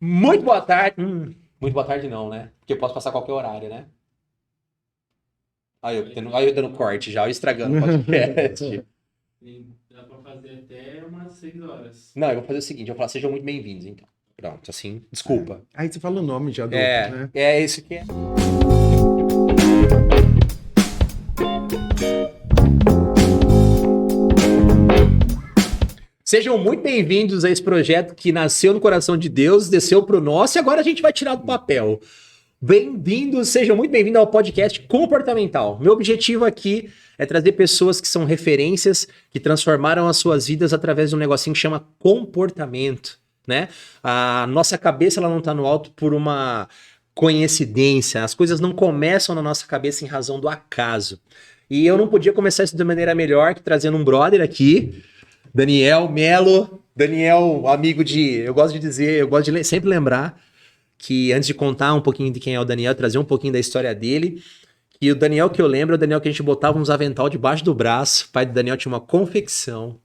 Muito boa tarde. Muito boa tarde não, né? Porque eu posso passar qualquer horário, né? Aí eu dando corte já, eu estragando o podcast. Sim, dá pra fazer até umas 6 horas. Não, eu vou fazer o seguinte, eu vou falar, sejam muito bem-vindos, então. Pronto, assim, desculpa. Aí você fala o nome já do, É, né? é isso que é. Sejam muito bem-vindos a esse projeto que nasceu no coração de Deus, desceu pro nosso e agora a gente vai tirar do papel. Bem-vindos, sejam muito bem-vindos ao podcast Comportamental. Meu objetivo aqui é trazer pessoas que são referências, que transformaram as suas vidas através de um negocinho que chama comportamento, né? A nossa cabeça ela não está no alto por uma coincidência, as coisas não começam na nossa cabeça em razão do acaso. E eu não podia começar isso de maneira melhor que trazendo um brother aqui, Daniel Melo. Daniel, amigo de... Eu gosto de dizer, eu gosto de sempre lembrar que antes de contar um pouquinho de quem é o Daniel, trazer um pouquinho da história dele, e o Daniel que eu lembro é o Daniel que a gente botava uns avental debaixo do braço. O pai do Daniel tinha uma confecção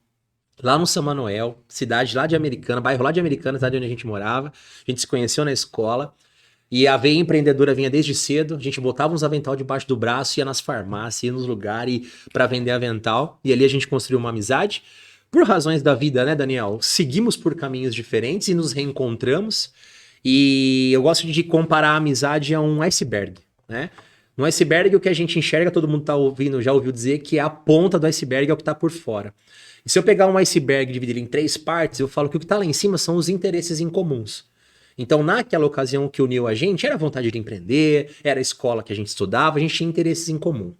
lá no São Manuel, cidade lá de Americana, bairro lá de Americana, cidade onde a gente morava. A gente se conheceu na escola. E a veia empreendedora vinha desde cedo. A gente botava uns avental debaixo do braço, ia nas farmácias, ia nos lugares para vender avental. E ali a gente construiu uma amizade. Por razões da vida, né, Daniel? Seguimos por caminhos diferentes e nos reencontramos. E eu gosto de comparar a amizade a um iceberg, né? No iceberg, o que a gente enxerga, todo mundo tá ouvindo, já ouviu dizer que a ponta do iceberg é o que tá por fora. E se eu pegar um iceberg e dividir ele em 3 partes, eu falo que o que tá lá em cima são os interesses em comuns. Então, naquela ocasião que uniu a gente, era a vontade de empreender, era a escola que a gente estudava, a gente tinha interesses em comum.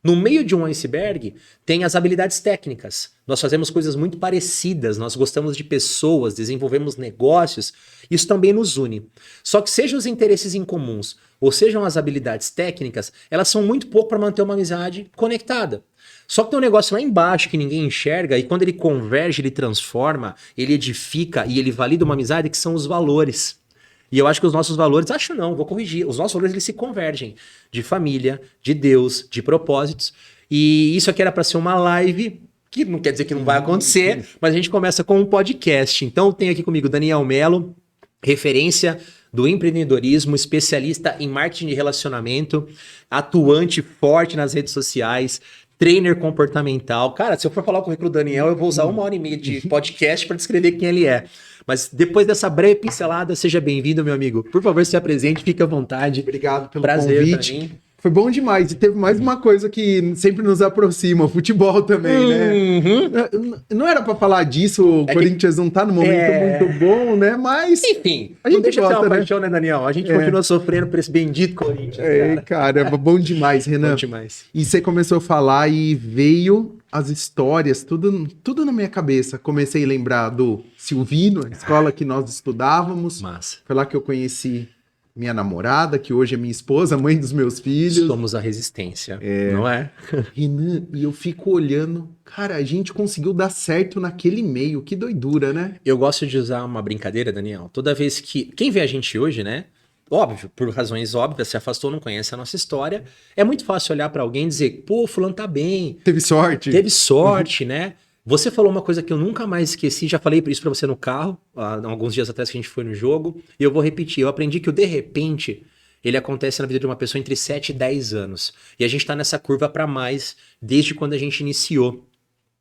No meio de um iceberg, tem as habilidades técnicas. Nós fazemos coisas muito parecidas, nós gostamos de pessoas, desenvolvemos negócios, isso também nos une. Só que sejam os interesses em comuns, ou sejam as habilidades técnicas, elas são muito pouco para manter uma amizade conectada. Só que tem um negócio lá embaixo que ninguém enxerga, e quando ele converge, ele transforma, ele edifica e ele valida uma amizade, que são os valores. E eu acho que os nossos valores, acho não, vou corrigir, os nossos valores eles se convergem de família, de Deus, de propósitos. E isso aqui era para ser uma live, que não quer dizer que não vai acontecer, mas a gente começa com um podcast. Então tem aqui comigo Daniel Melo, referência do empreendedorismo, especialista em marketing de relacionamento, atuante forte nas redes sociais, trainer comportamental. Cara, se eu for falar o currículo do Daniel, eu vou usar 1 hora e meia de podcast para descrever quem ele é. Mas depois dessa breve pincelada, seja bem-vindo, meu amigo. Por favor, se apresente, fique à vontade. Obrigado pelo Prazer convite. pra mim. Foi bom demais. E teve mais uma coisa que sempre nos aproxima, o futebol também, né? Uhum. Não era pra falar disso, o É Corinthians não tá num momento muito bom, né? Mas Enfim, a não gente deixa de ser gosta, uma né? paixão, né, Daniel? A gente continua sofrendo por esse bendito Corinthians, cara. Caramba, bom demais, Renan. Bom demais. E você começou a falar e veio as histórias, tudo na minha cabeça. Comecei a lembrar do Silvino, a escola que nós estudávamos. Massa. Foi lá que eu conheci minha namorada, que hoje é minha esposa, mãe dos meus filhos. Somos a resistência, não é? Renan, e eu fico olhando, cara, a gente conseguiu dar certo naquele meio, que doidura, né? Eu gosto de usar uma brincadeira, Daniel. Toda vez que... Quem vê a gente hoje, né? Óbvio, por razões óbvias, se afastou, não conhece a nossa história. É muito fácil olhar pra alguém e dizer, pô, fulano tá bem, Teve sorte. teve sorte, né? Você falou uma coisa que eu nunca mais esqueci, já falei isso pra você no carro, há alguns dias atrás que a gente foi no jogo, e eu vou repetir. Eu aprendi que o de repente, ele acontece na vida de uma pessoa entre 7 e 10 anos. E a gente tá nessa curva pra mais desde quando a gente iniciou.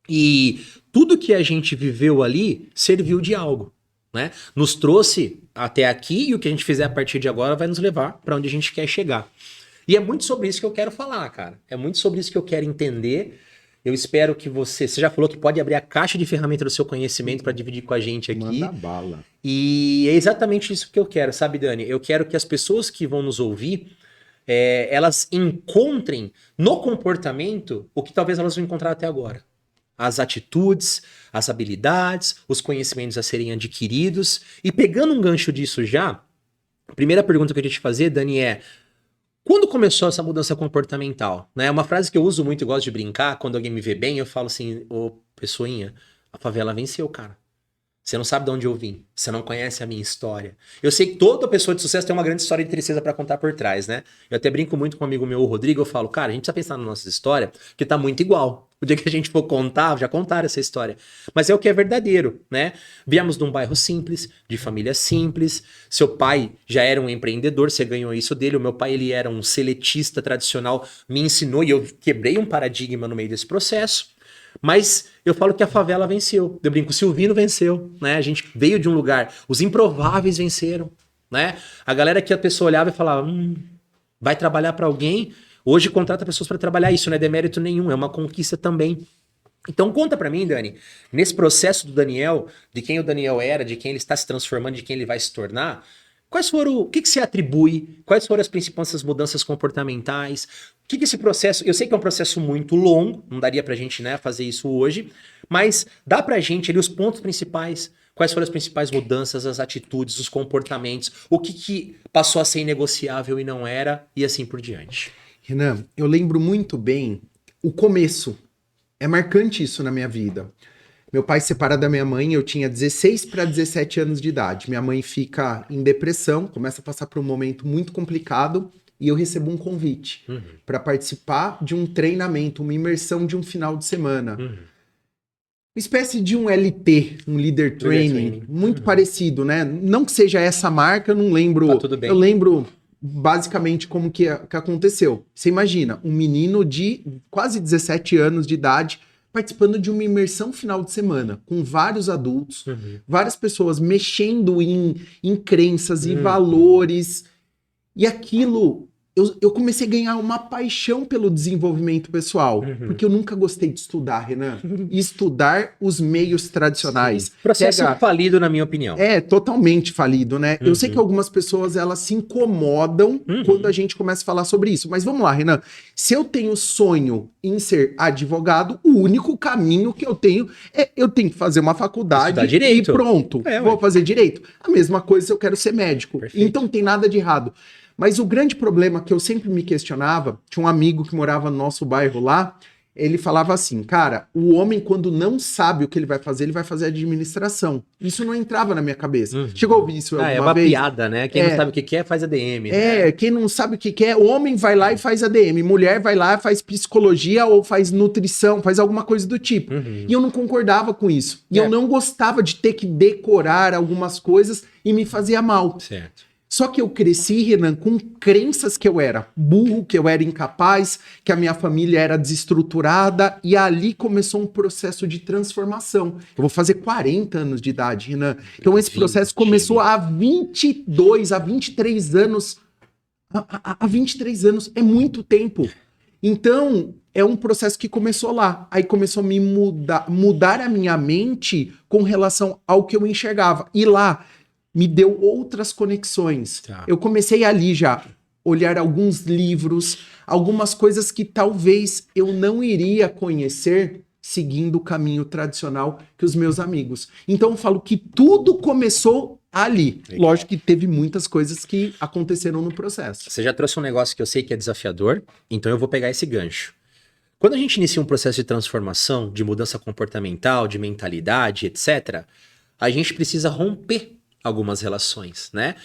E tudo que a gente viveu ali serviu de algo, né? Nos trouxe até aqui e o que a gente fizer a partir de agora vai nos levar pra onde a gente quer chegar. E é muito sobre isso que eu quero falar, cara. É muito sobre isso que eu quero entender. Eu espero que você já falou que pode abrir a caixa de ferramenta do seu conhecimento para dividir com a gente aqui. Manda bala. E é exatamente isso que eu quero, sabe, Dani? Eu quero que as pessoas que vão nos ouvir, elas encontrem no comportamento o que talvez elas não encontraram até agora. As atitudes, as habilidades, os conhecimentos a serem adquiridos. E pegando um gancho disso já, a primeira pergunta que eu queria te fazer, Dani, é: quando começou essa mudança comportamental? Né? Uma frase que eu uso muito e gosto de brincar, quando alguém me vê bem, eu falo assim, ô pessoinha, a favela venceu, cara. Você não sabe de onde eu vim. Você não conhece a minha história. Eu sei que toda pessoa de sucesso tem uma grande história de tristeza pra contar por trás, né? Eu até brinco muito com um amigo meu, o Rodrigo, eu falo, cara, a gente precisa pensar na nossa história, porque tá muito igual. O dia que a gente for contar, já contaram essa história. Mas é o que é verdadeiro, né? Viemos de um bairro simples, de família simples. Seu pai já era um empreendedor, você ganhou isso dele. O meu pai, ele era um seletista tradicional, me ensinou e eu quebrei um paradigma no meio desse processo. Mas eu falo que a favela venceu. Eu brinco, o Silvino venceu, né? A gente veio de um lugar, os improváveis venceram, né? A galera que a pessoa olhava e falava, vai trabalhar para alguém, hoje contrata pessoas para trabalhar, isso não é demérito nenhum, é uma conquista também. Então conta para mim, Dani, nesse processo do Daniel, de quem o Daniel era, de quem ele está se transformando, de quem ele vai se tornar, quais foram, o que você atribui, quais foram as principais mudanças comportamentais, o que esse processo, eu sei que é um processo muito longo, não daria pra gente, né, fazer isso hoje, mas dá pra gente ali os pontos principais, quais foram as principais mudanças, as atitudes, os comportamentos, o que passou a ser inegociável e não era, e assim por diante. Renan, eu lembro muito bem o começo. É marcante isso na minha vida. Meu pai se separa da minha mãe, eu tinha 16 para 17 anos de idade. Minha mãe fica em depressão, começa a passar por um momento muito complicado e eu recebo um convite para participar de um treinamento, uma imersão de um final de semana. Uma espécie de um LT, um Leader Training, muito parecido, né? Não que seja essa marca, eu não lembro. Tá tudo bem. Eu lembro basicamente como que aconteceu. Você imagina, um menino de quase 17 anos de idade participando de uma imersão final de semana, com vários adultos, várias pessoas mexendo em crenças e valores. E aquilo, eu comecei a ganhar uma paixão pelo desenvolvimento pessoal, porque eu nunca gostei de estudar, Renan. E estudar os meios tradicionais. Sim. Processo falido, na minha opinião. É, totalmente falido, né? Eu sei que algumas pessoas, elas se incomodam quando a gente começa a falar sobre isso. Mas vamos lá, Renan. Se eu tenho sonho em ser advogado, o único caminho que eu tenho é eu tenho que fazer uma faculdade e pronto, vou fazer direito. A mesma coisa se eu quero ser médico. Perfeito. Então não tem nada de errado. Mas o grande problema que eu sempre me questionava, tinha um amigo que morava no nosso bairro lá, ele falava assim, cara, o homem quando não sabe o que ele vai fazer administração. Isso não entrava na minha cabeça. Chegou a ouvir isso alguma vez? É uma piada, né? Quem não sabe o que quer, faz ADM. Né? Quem não sabe o que quer, homem vai lá e faz ADM, mulher vai lá e faz psicologia ou faz nutrição, faz alguma coisa do tipo. E eu não concordava com isso. E eu não gostava de ter que decorar algumas coisas e me fazia mal. Certo. Só que eu cresci, Renan, com crenças que eu era burro, que eu era incapaz, que a minha família era desestruturada, e ali começou um processo de transformação. Eu vou fazer 40 anos de idade, Renan. Então esse processo começou há 22, há 23 anos. Há 23 anos, é muito tempo. Então, é um processo que começou lá. Aí começou a me mudar a minha mente com relação ao que eu enxergava. E lá me deu outras conexões. Tá. Eu comecei ali já olhar alguns livros, algumas coisas que talvez eu não iria conhecer seguindo o caminho tradicional que os meus amigos. Então eu falo que tudo começou ali. Legal. Lógico que teve muitas coisas que aconteceram no processo. Você já trouxe um negócio que eu sei que é desafiador, então eu vou pegar esse gancho. Quando a gente inicia um processo de transformação, de mudança comportamental, de mentalidade, etc., a gente precisa romper algumas relações, né?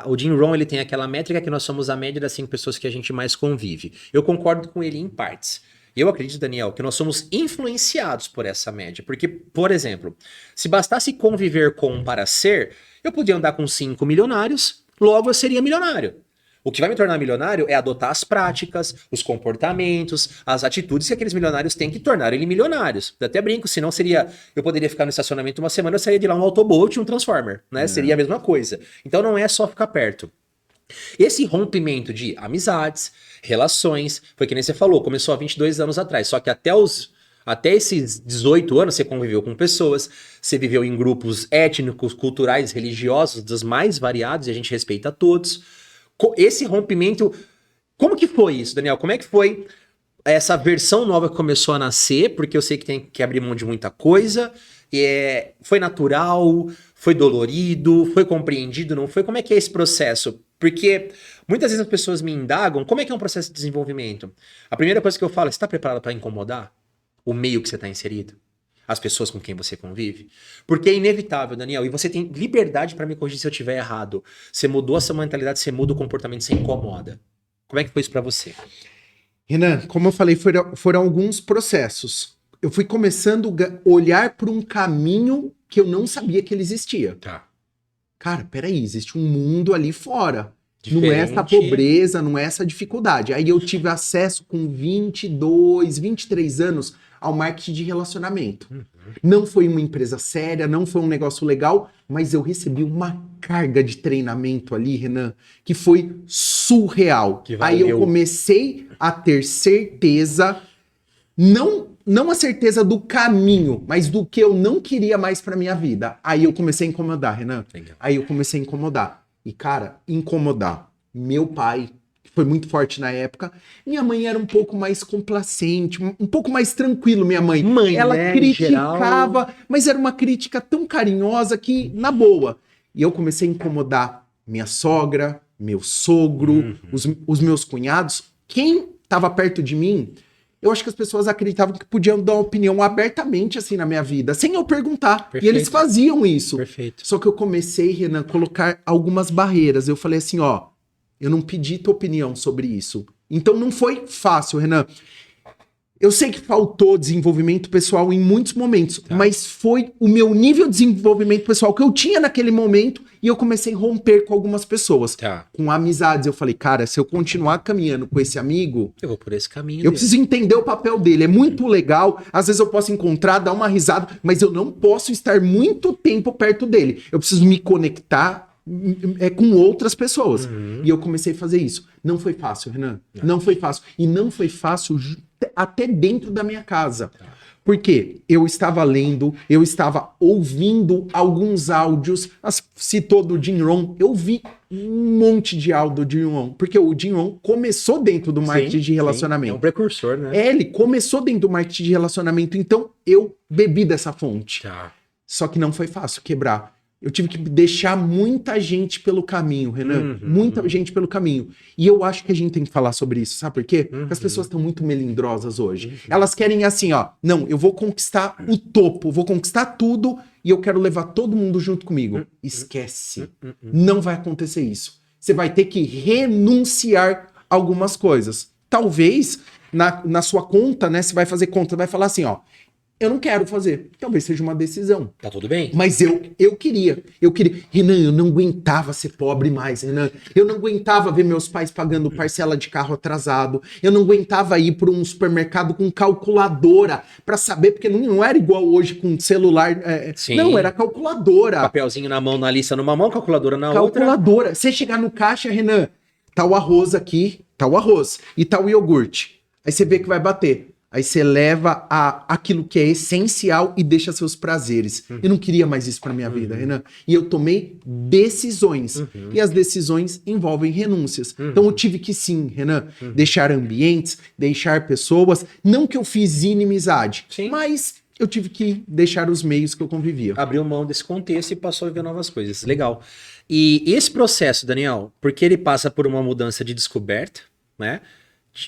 O Jim Rohn, ele tem aquela métrica que nós somos a média das 5 pessoas que a gente mais convive. Eu concordo com ele em partes. Eu acredito, Daniel, que nós somos influenciados por essa média. Porque, por exemplo, se bastasse conviver com para ser, eu podia andar com 5 milionários, logo eu seria milionário. O que vai me tornar milionário é adotar as práticas, os comportamentos, as atitudes que aqueles milionários têm que tornar ele milionários. Eu até brinco, senão seria... Eu poderia ficar no estacionamento uma semana, eu sairia de lá um Autobolt e um Transformer, né? Seria a mesma coisa. Então não é só ficar perto. Esse rompimento de amizades, relações, foi que nem você falou, começou há 22 anos atrás, só que até esses 18 anos você conviveu com pessoas, você viveu em grupos étnicos, culturais, religiosos, dos mais variados, e a gente respeita todos. Esse rompimento, como que foi isso, Daniel? Como é que foi essa versão nova que começou a nascer? Porque eu sei que tem que abrir mão de muita coisa. Foi natural? Foi dolorido? Foi compreendido? Não foi? Como é que é esse processo? Porque muitas vezes as pessoas me indagam como é que é um processo de desenvolvimento. A primeira coisa que eu falo é, você está preparado para incomodar o meio que você está inserido? as pessoas com quem você convive? Porque é inevitável, Daniel, e você tem liberdade para me corrigir se eu estiver errado. Você mudou a sua mentalidade, você muda o comportamento, você incomoda. Como é que foi isso para você? Renan, como eu falei, foram alguns processos. Eu fui começando a olhar para um caminho que eu não sabia que ele existia. Tá. Cara, peraí, existe um mundo ali fora. Diferente. Não é essa pobreza, não é essa dificuldade. Aí eu tive acesso com 22, 23 anos ao marketing de relacionamento. Não foi uma empresa séria, não foi um negócio legal, mas eu recebi uma carga de treinamento ali, Renan, que foi surreal. Que Aí eu valeu. comecei a ter certeza, não a certeza do caminho, mas do que eu não queria mais pra minha vida. Aí eu comecei a incomodar, Renan. Legal. Aí eu comecei a incomodar. E, cara, incomodar. Meu pai, que foi muito forte na época. Minha mãe era um pouco mais complacente, um pouco mais tranquilo, minha mãe. Mãe, Ela né, em criticava, geral. mas era uma crítica tão carinhosa que, na boa. E eu comecei a incomodar minha sogra, meu sogro, os meus cunhados. Quem estava perto de mim, eu acho que as pessoas acreditavam que podiam dar uma opinião abertamente assim na minha vida, sem eu perguntar. Perfeito. E eles faziam isso. Perfeito. Só que eu comecei, Renan, a colocar algumas barreiras. Eu falei assim, ó, eu não pedi tua opinião sobre isso. Então não foi fácil, Renan. Eu sei que faltou desenvolvimento pessoal em muitos momentos, mas foi o meu nível de desenvolvimento pessoal que eu tinha naquele momento e eu comecei a romper com algumas pessoas. Tá. Com amizades, eu falei, cara, se eu continuar caminhando com esse amigo, Eu vou por esse caminho. eu preciso entender o papel dele. É muito legal. Às vezes eu posso encontrar, dar uma risada, mas eu não posso estar muito tempo perto dele. Eu preciso me conectar com outras pessoas. E eu comecei a fazer isso. Não foi fácil, Renan. Não foi fácil. E não foi fácil até dentro da minha casa. Porque eu estava lendo, eu estava ouvindo alguns áudios, citou do Jim Rohn, eu vi um monte de áudio do Jim Rohn, porque o Jim Rohn começou dentro do marketing de relacionamento. É um precursor, né? Ele começou dentro do marketing de relacionamento, então eu bebi dessa fonte. Tá. Só que não foi fácil quebrar. Eu tive que deixar muita gente pelo caminho, Renan. Muita gente pelo caminho. E eu acho que a gente tem que falar sobre isso. Sabe por quê? Porque as pessoas estão muito melindrosas hoje. Elas querem assim, ó. Não, eu vou conquistar o topo, vou conquistar tudo e eu quero levar todo mundo junto comigo. Esquece. Não vai acontecer isso. Você vai ter que renunciar algumas coisas. Talvez na sua conta, né? Você vai fazer conta, vai falar assim, ó. Eu não quero fazer. Talvez seja uma decisão. Tá tudo bem? Mas eu queria. Renan, eu não aguentava ser pobre mais, Renan. Eu não aguentava ver meus pais pagando parcela de carro atrasado. Eu não aguentava ir para um supermercado com calculadora para saber, porque não era igual hoje com celular. Sim. Não, era calculadora. Papelzinho na mão, na lista numa mão, calculadora na outra. Calculadora. Você chegar no caixa, Renan, tá o arroz aqui, tá o arroz e tá o iogurte. Aí você vê que vai bater. Aí você leva aquilo que é essencial e deixa seus prazeres. Eu não queria mais isso pra minha vida, Renan. E eu tomei decisões. E as decisões envolvem renúncias. Então eu tive que sim, Renan, deixar ambientes, deixar pessoas. Não que eu fiz inimizade, mas eu tive que deixar os meios que eu convivia. Abriu mão desse contexto e passou a ver novas coisas. Legal. E esse processo, Daniel, porque ele passa por uma mudança de descoberta, né?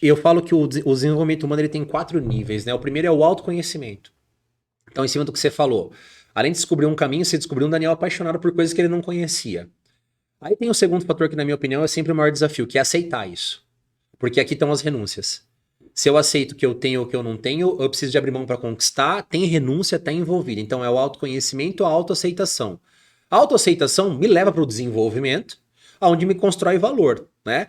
Eu falo que o desenvolvimento humano ele tem 4 níveis, né? O primeiro é o autoconhecimento. Então, em cima do que você falou, além de descobrir um caminho, você descobriu um Daniel apaixonado por coisas que ele não conhecia. Aí tem o segundo fator que, na minha opinião, é sempre o maior desafio, que é aceitar isso. Porque aqui estão as renúncias. Se eu aceito que eu tenho ou que eu não tenho, eu preciso de abrir mão para conquistar, tem renúncia, tá envolvida. Então, é o autoconhecimento, a autoaceitação. A autoaceitação me leva para o desenvolvimento, onde me constrói valor, né?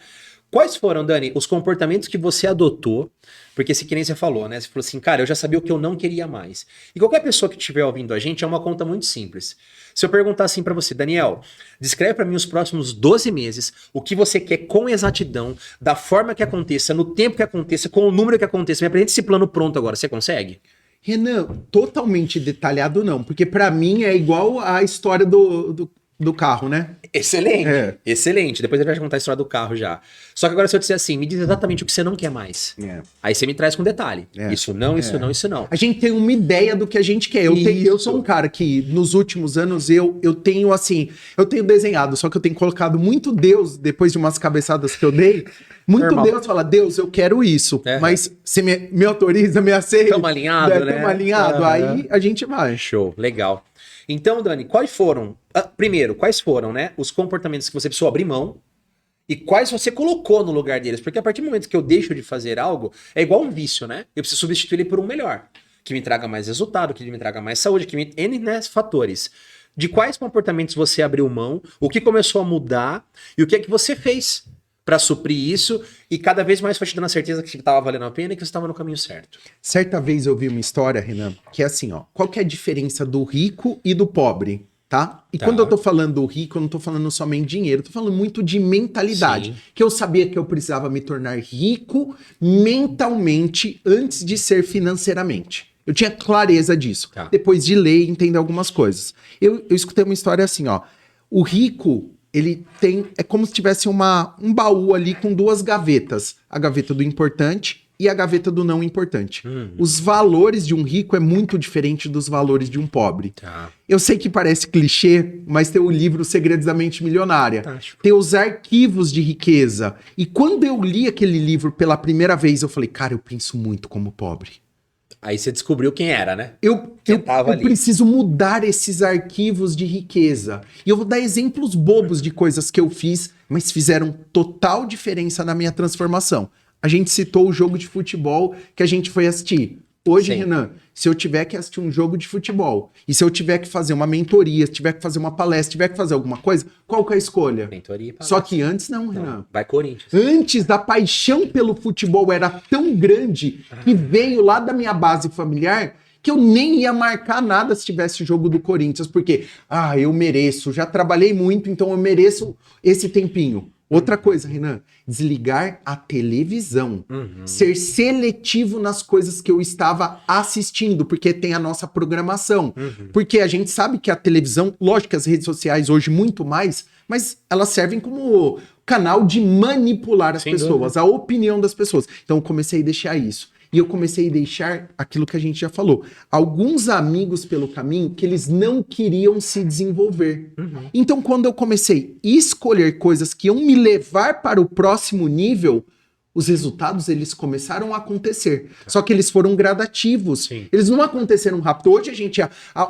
Quais foram, Dani, os comportamentos que você adotou? Porque se que nem você falou, né? Você falou assim, cara, eu já sabia o que eu não queria mais. E qualquer pessoa que estiver ouvindo a gente é uma conta muito simples. Se eu perguntar assim pra você, Daniel, descreve pra mim os próximos 12 meses, o que você quer com exatidão, da forma que aconteça, no tempo que aconteça, com o número que aconteça. Me apresente esse plano pronto agora, você consegue? Renan, totalmente detalhado não, porque pra mim é igual a história do do carro, né? Excelente, É. excelente. Depois a gente vai contar a história do carro já. Só que agora se eu disser assim, me diz exatamente o que você não quer mais. Aí você me traz com detalhe. É. Isso não, isso não, isso não. A gente tem uma ideia do que a gente quer. Eu sou um cara que, nos últimos anos, eu tenho assim, eu tenho desenhado, só que eu tenho colocado muito Deus, depois de umas cabeçadas que eu dei, muito Normal. Deus fala, Deus, eu quero isso, É. mas você me autoriza, me aceita? Tamo alinhado, né? Tamo alinhado, aí a gente vai. Show, legal. Então, Dani, quais foram, primeiro, quais foram, né, os comportamentos que você precisou abrir mão e quais você colocou no lugar deles? Porque a partir do momento que eu deixo de fazer algo, é igual um vício, né? Eu preciso substituir ele por um melhor, que me traga mais resultado, que me traga mais saúde, que me... N, né, fatores. De quais comportamentos você abriu mão, o que começou a mudar e o que é que você fez para suprir isso e cada vez mais foi te dando a certeza que estava valendo a pena e que você estava no caminho certo. Certa vez eu vi uma história, Renan, que é assim, ó, qual que é a diferença do rico e do pobre, tá? E Tá. quando eu tô falando do rico, eu não tô falando somente de dinheiro, eu tô falando muito de mentalidade. Sim. Que eu sabia que eu precisava me tornar rico mentalmente antes de ser financeiramente. Eu tinha clareza disso. Tá. Depois de ler e entender algumas coisas. Eu escutei uma história assim, ó. O rico, ele tem... É como se tivesse um baú ali com duas gavetas. A gaveta do importante e a gaveta do não importante. Os valores de um rico é muito diferente dos valores de um pobre. Tá. Eu sei que parece clichê, mas tem o livro Segredos da Mente Milionária. Fantástico. Tem os arquivos de riqueza. E quando eu li aquele livro pela primeira vez, eu falei, cara, eu penso muito como pobre. Aí você descobriu quem era, né? Eu tava ali. preciso mudar esses arquivos de riqueza. E eu vou dar exemplos bobos de coisas que eu fiz, mas fizeram total diferença na minha transformação. A gente citou o jogo de futebol que a gente foi assistir. Hoje, Sim. Renan, se eu tiver que assistir um jogo de futebol, e se eu tiver que fazer uma mentoria, se tiver que fazer uma palestra, se tiver que fazer alguma coisa, qual que é a escolha? Mentoria e Só que antes não, Renan. vai Corinthians. Antes, a paixão pelo futebol era tão grande que veio lá da minha base familiar que eu nem ia marcar nada se tivesse o jogo do Corinthians, porque, eu mereço, já trabalhei muito, então eu mereço esse tempinho. Outra coisa, Renan, desligar a televisão. Ser seletivo nas coisas que eu estava assistindo, porque tem a nossa programação. Porque a gente sabe que a televisão, lógico que as redes sociais hoje muito mais, mas elas servem como canal de manipular as Sem pessoas, a opinião das pessoas. Então eu comecei a deixar isso. E eu comecei a deixar aquilo que a gente já falou. Alguns amigos pelo caminho que eles não queriam se desenvolver. Então, quando eu comecei a escolher coisas que iam me levar para o próximo nível, os resultados, eles começaram a acontecer. Só que eles foram gradativos. Sim. Eles não aconteceram rápido. Hoje a gente...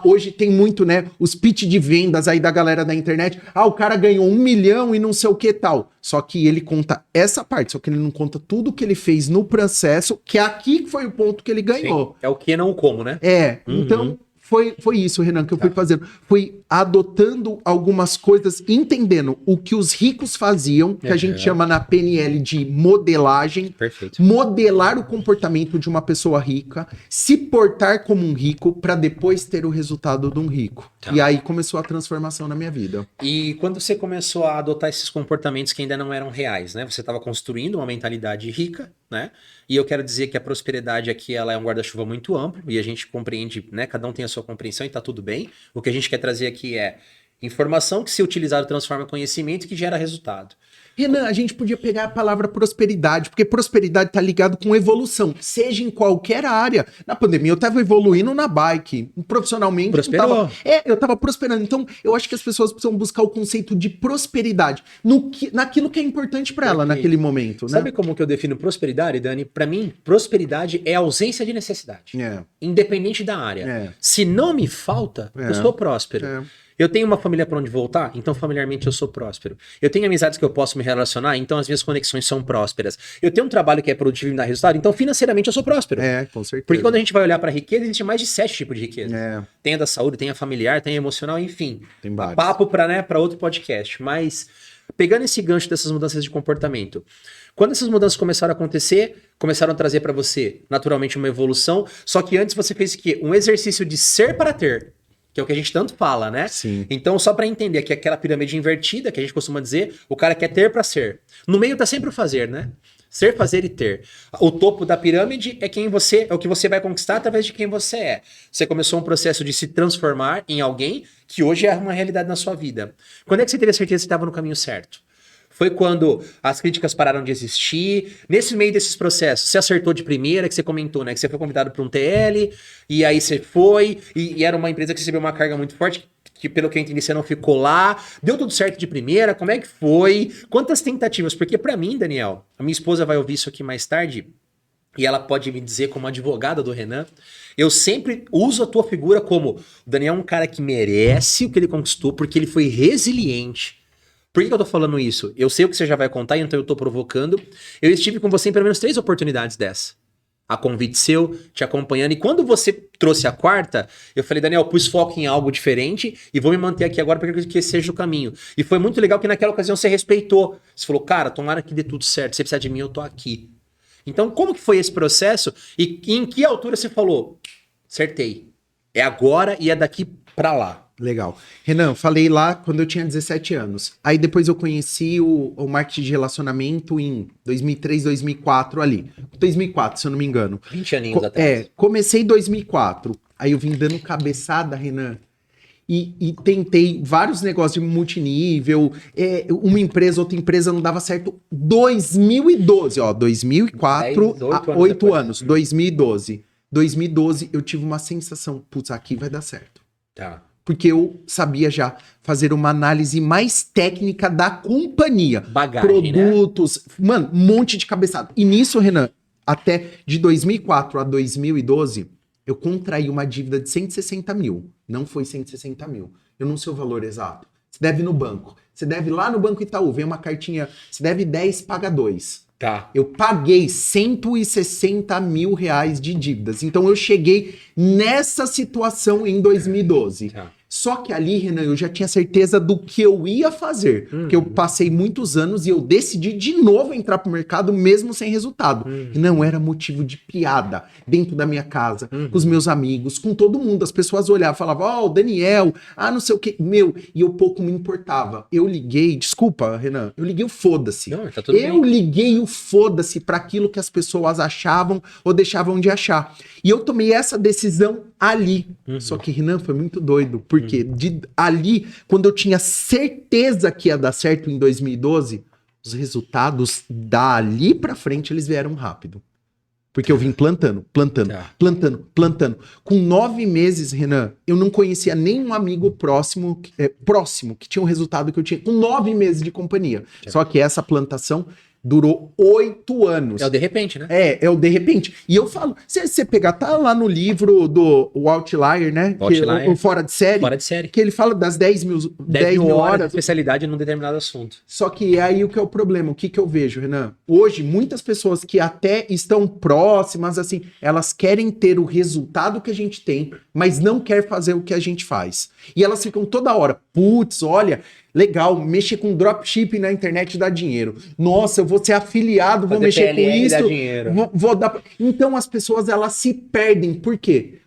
hoje tem muito, né? Os pitch de vendas aí da galera da internet. O cara ganhou 1 milhão e não sei o que tal. Só que ele conta essa parte. Só que ele não conta tudo que ele fez no processo, que aqui foi o ponto que ele ganhou. Sim. É o que não o como, né? Então... Foi isso, Renan, que eu fui fazendo. Fui adotando algumas coisas, entendendo o que os ricos faziam, que a gente chama na PNL de modelagem. Perfeito. Modelar o comportamento de uma pessoa rica, se portar como um rico, para depois ter o resultado de um rico. Tá. E aí começou a transformação na minha vida. E quando você começou a adotar esses comportamentos que ainda não eram reais, né? Você estava construindo uma mentalidade rica, né? E eu quero dizer que a prosperidade aqui, ela é um guarda-chuva muito amplo e a gente compreende, né? Cada um tem a sua compreensão e tá tudo bem. O que a gente quer trazer aqui é informação que, se utilizado, transforma em conhecimento e que gera resultado. Renan, a gente podia pegar a palavra prosperidade, porque prosperidade tá ligado com evolução, seja em qualquer área. Na pandemia eu tava evoluindo na bike, profissionalmente. Prosperou. Eu tava prosperando. Então, eu acho que as pessoas precisam buscar o conceito de prosperidade naquilo que é importante para ela naquele momento, né? Sabe como que eu defino prosperidade, Dani? Para mim, prosperidade é ausência de necessidade. É. Independente da área. É. Se não me falta, eu sou próspero. É. Eu tenho uma família para onde voltar, então familiarmente eu sou próspero. Eu tenho amizades que eu posso me relacionar, então as minhas conexões são prósperas. Eu tenho um trabalho que é produtivo e me dá resultado, então financeiramente eu sou próspero. Com certeza. Porque quando a gente vai olhar para a riqueza, existe mais de 7 tipos de riqueza. É. Tem a da saúde, tem a familiar, tem a emocional, enfim. Tem vários. Papo para outro podcast. Mas pegando esse gancho dessas mudanças de comportamento, quando essas mudanças começaram a acontecer, começaram a trazer para você naturalmente uma evolução, só que antes você fez o quê? Um exercício de ser para ter. Que é o que a gente tanto fala, né? Sim. Então, só para entender que aquela pirâmide invertida, que a gente costuma dizer, o cara quer ter para ser. No meio tá sempre o fazer, né? Ser, fazer e ter. O topo da pirâmide é quem você é o que você vai conquistar através de quem você é. Você começou um processo de se transformar em alguém que hoje é uma realidade na sua vida. Quando é que você teve a certeza que estava no caminho certo? Foi quando as críticas pararam de existir. Nesse meio desses processos, você acertou de primeira, que você comentou, né? Que você foi convidado para um TL, e aí você foi, e era uma empresa que recebeu uma carga muito forte, que pelo que eu entendi, você não ficou lá. Deu tudo certo de primeira? Como é que foi? Quantas tentativas? Porque para mim, Daniel, a minha esposa vai ouvir isso aqui mais tarde, e ela pode me dizer como advogada do Renan, eu sempre uso a tua figura como o Daniel é um cara que merece o que ele conquistou, porque ele foi resiliente. Por que eu tô falando isso? Eu sei o que você já vai contar, então eu tô provocando. Eu estive com você em pelo menos 3 oportunidades dessa. A convite seu, te acompanhando. E quando você trouxe a quarta, eu falei, Daniel, pus foco em algo diferente e vou me manter aqui agora para que esse seja o caminho. E foi muito legal que naquela ocasião você respeitou. Você falou, cara, tomara que dê tudo certo. Se você precisar de mim, eu tô aqui. Então, como que foi esse processo? E em que altura você falou? Acertei. É agora e é daqui pra lá. Legal. Renan, falei lá quando eu tinha 17 anos. Aí depois eu conheci o marketing de relacionamento em 2003, 2004 ali. 2004, se eu não me engano. 20 aninhos atrás. Comecei em 2004. Aí eu vim dando cabeçada, Renan. E tentei vários negócios de multinível. Uma empresa, outra empresa não dava certo. 2012, ó. 2004, 8 anos. 2012. 2012 eu tive uma sensação. Putz, aqui vai dar certo. Tá. Porque eu sabia já fazer uma análise mais técnica da companhia. Bagagem, produtos, né? Mano, um monte de cabeçada. E nisso, Renan, até de 2004 a 2012, eu contraí uma dívida de 160 mil. Não foi 160 mil. Eu não sei o valor exato. Você deve no banco. Você deve lá no Banco Itaú. Vem uma cartinha. Você deve 10, paga 2. Tá. Eu paguei 160 mil reais de dívidas. Então eu cheguei nessa situação em 2012. Tá. Só que ali, Renan, eu já tinha certeza do que eu ia fazer. Porque eu passei muitos anos e eu decidi de novo entrar pro mercado mesmo sem resultado. E não era motivo de piada dentro da minha casa, com os meus amigos, com todo mundo. As pessoas olhavam, falavam, ó, o Daniel, não sei o quê. Meu, e eu pouco me importava. Eu liguei, desculpa, Renan, eu liguei o foda-se. Não, tá tudo bem. Liguei o foda-se para aquilo que as pessoas achavam ou deixavam de achar. E eu tomei essa decisão ali. Só que, Renan, foi muito doido. Porque ali, quando eu tinha certeza que ia dar certo em 2012, os resultados dali pra frente, eles vieram rápido. Porque eu vim plantando. Com 9 meses, Renan, eu não conhecia nenhum amigo próximo que tinha o resultado que eu tinha. Com 9 meses de companhia. Só que essa plantação durou 8 anos. É o de repente, né? É o de repente. E eu falo, se você pegar, tá lá no livro do o Outlier, né? Outlier. O Fora de Série. Fora de série. Que ele fala das 10 mil horas de horas. especialidade num determinado assunto. Só que é aí o que é o problema. O que eu vejo, Renan? Hoje, muitas pessoas que até estão próximas, assim, elas querem ter o resultado que a gente tem, mas não quer fazer o que a gente faz. E elas ficam toda hora, putz, olha, legal, mexer com dropshipping na internet dá dinheiro. Nossa, eu vou ser afiliado, vou mexer com PLR isso. dá dinheiro. Vou dar... Então as pessoas, elas se perdem. Por quê?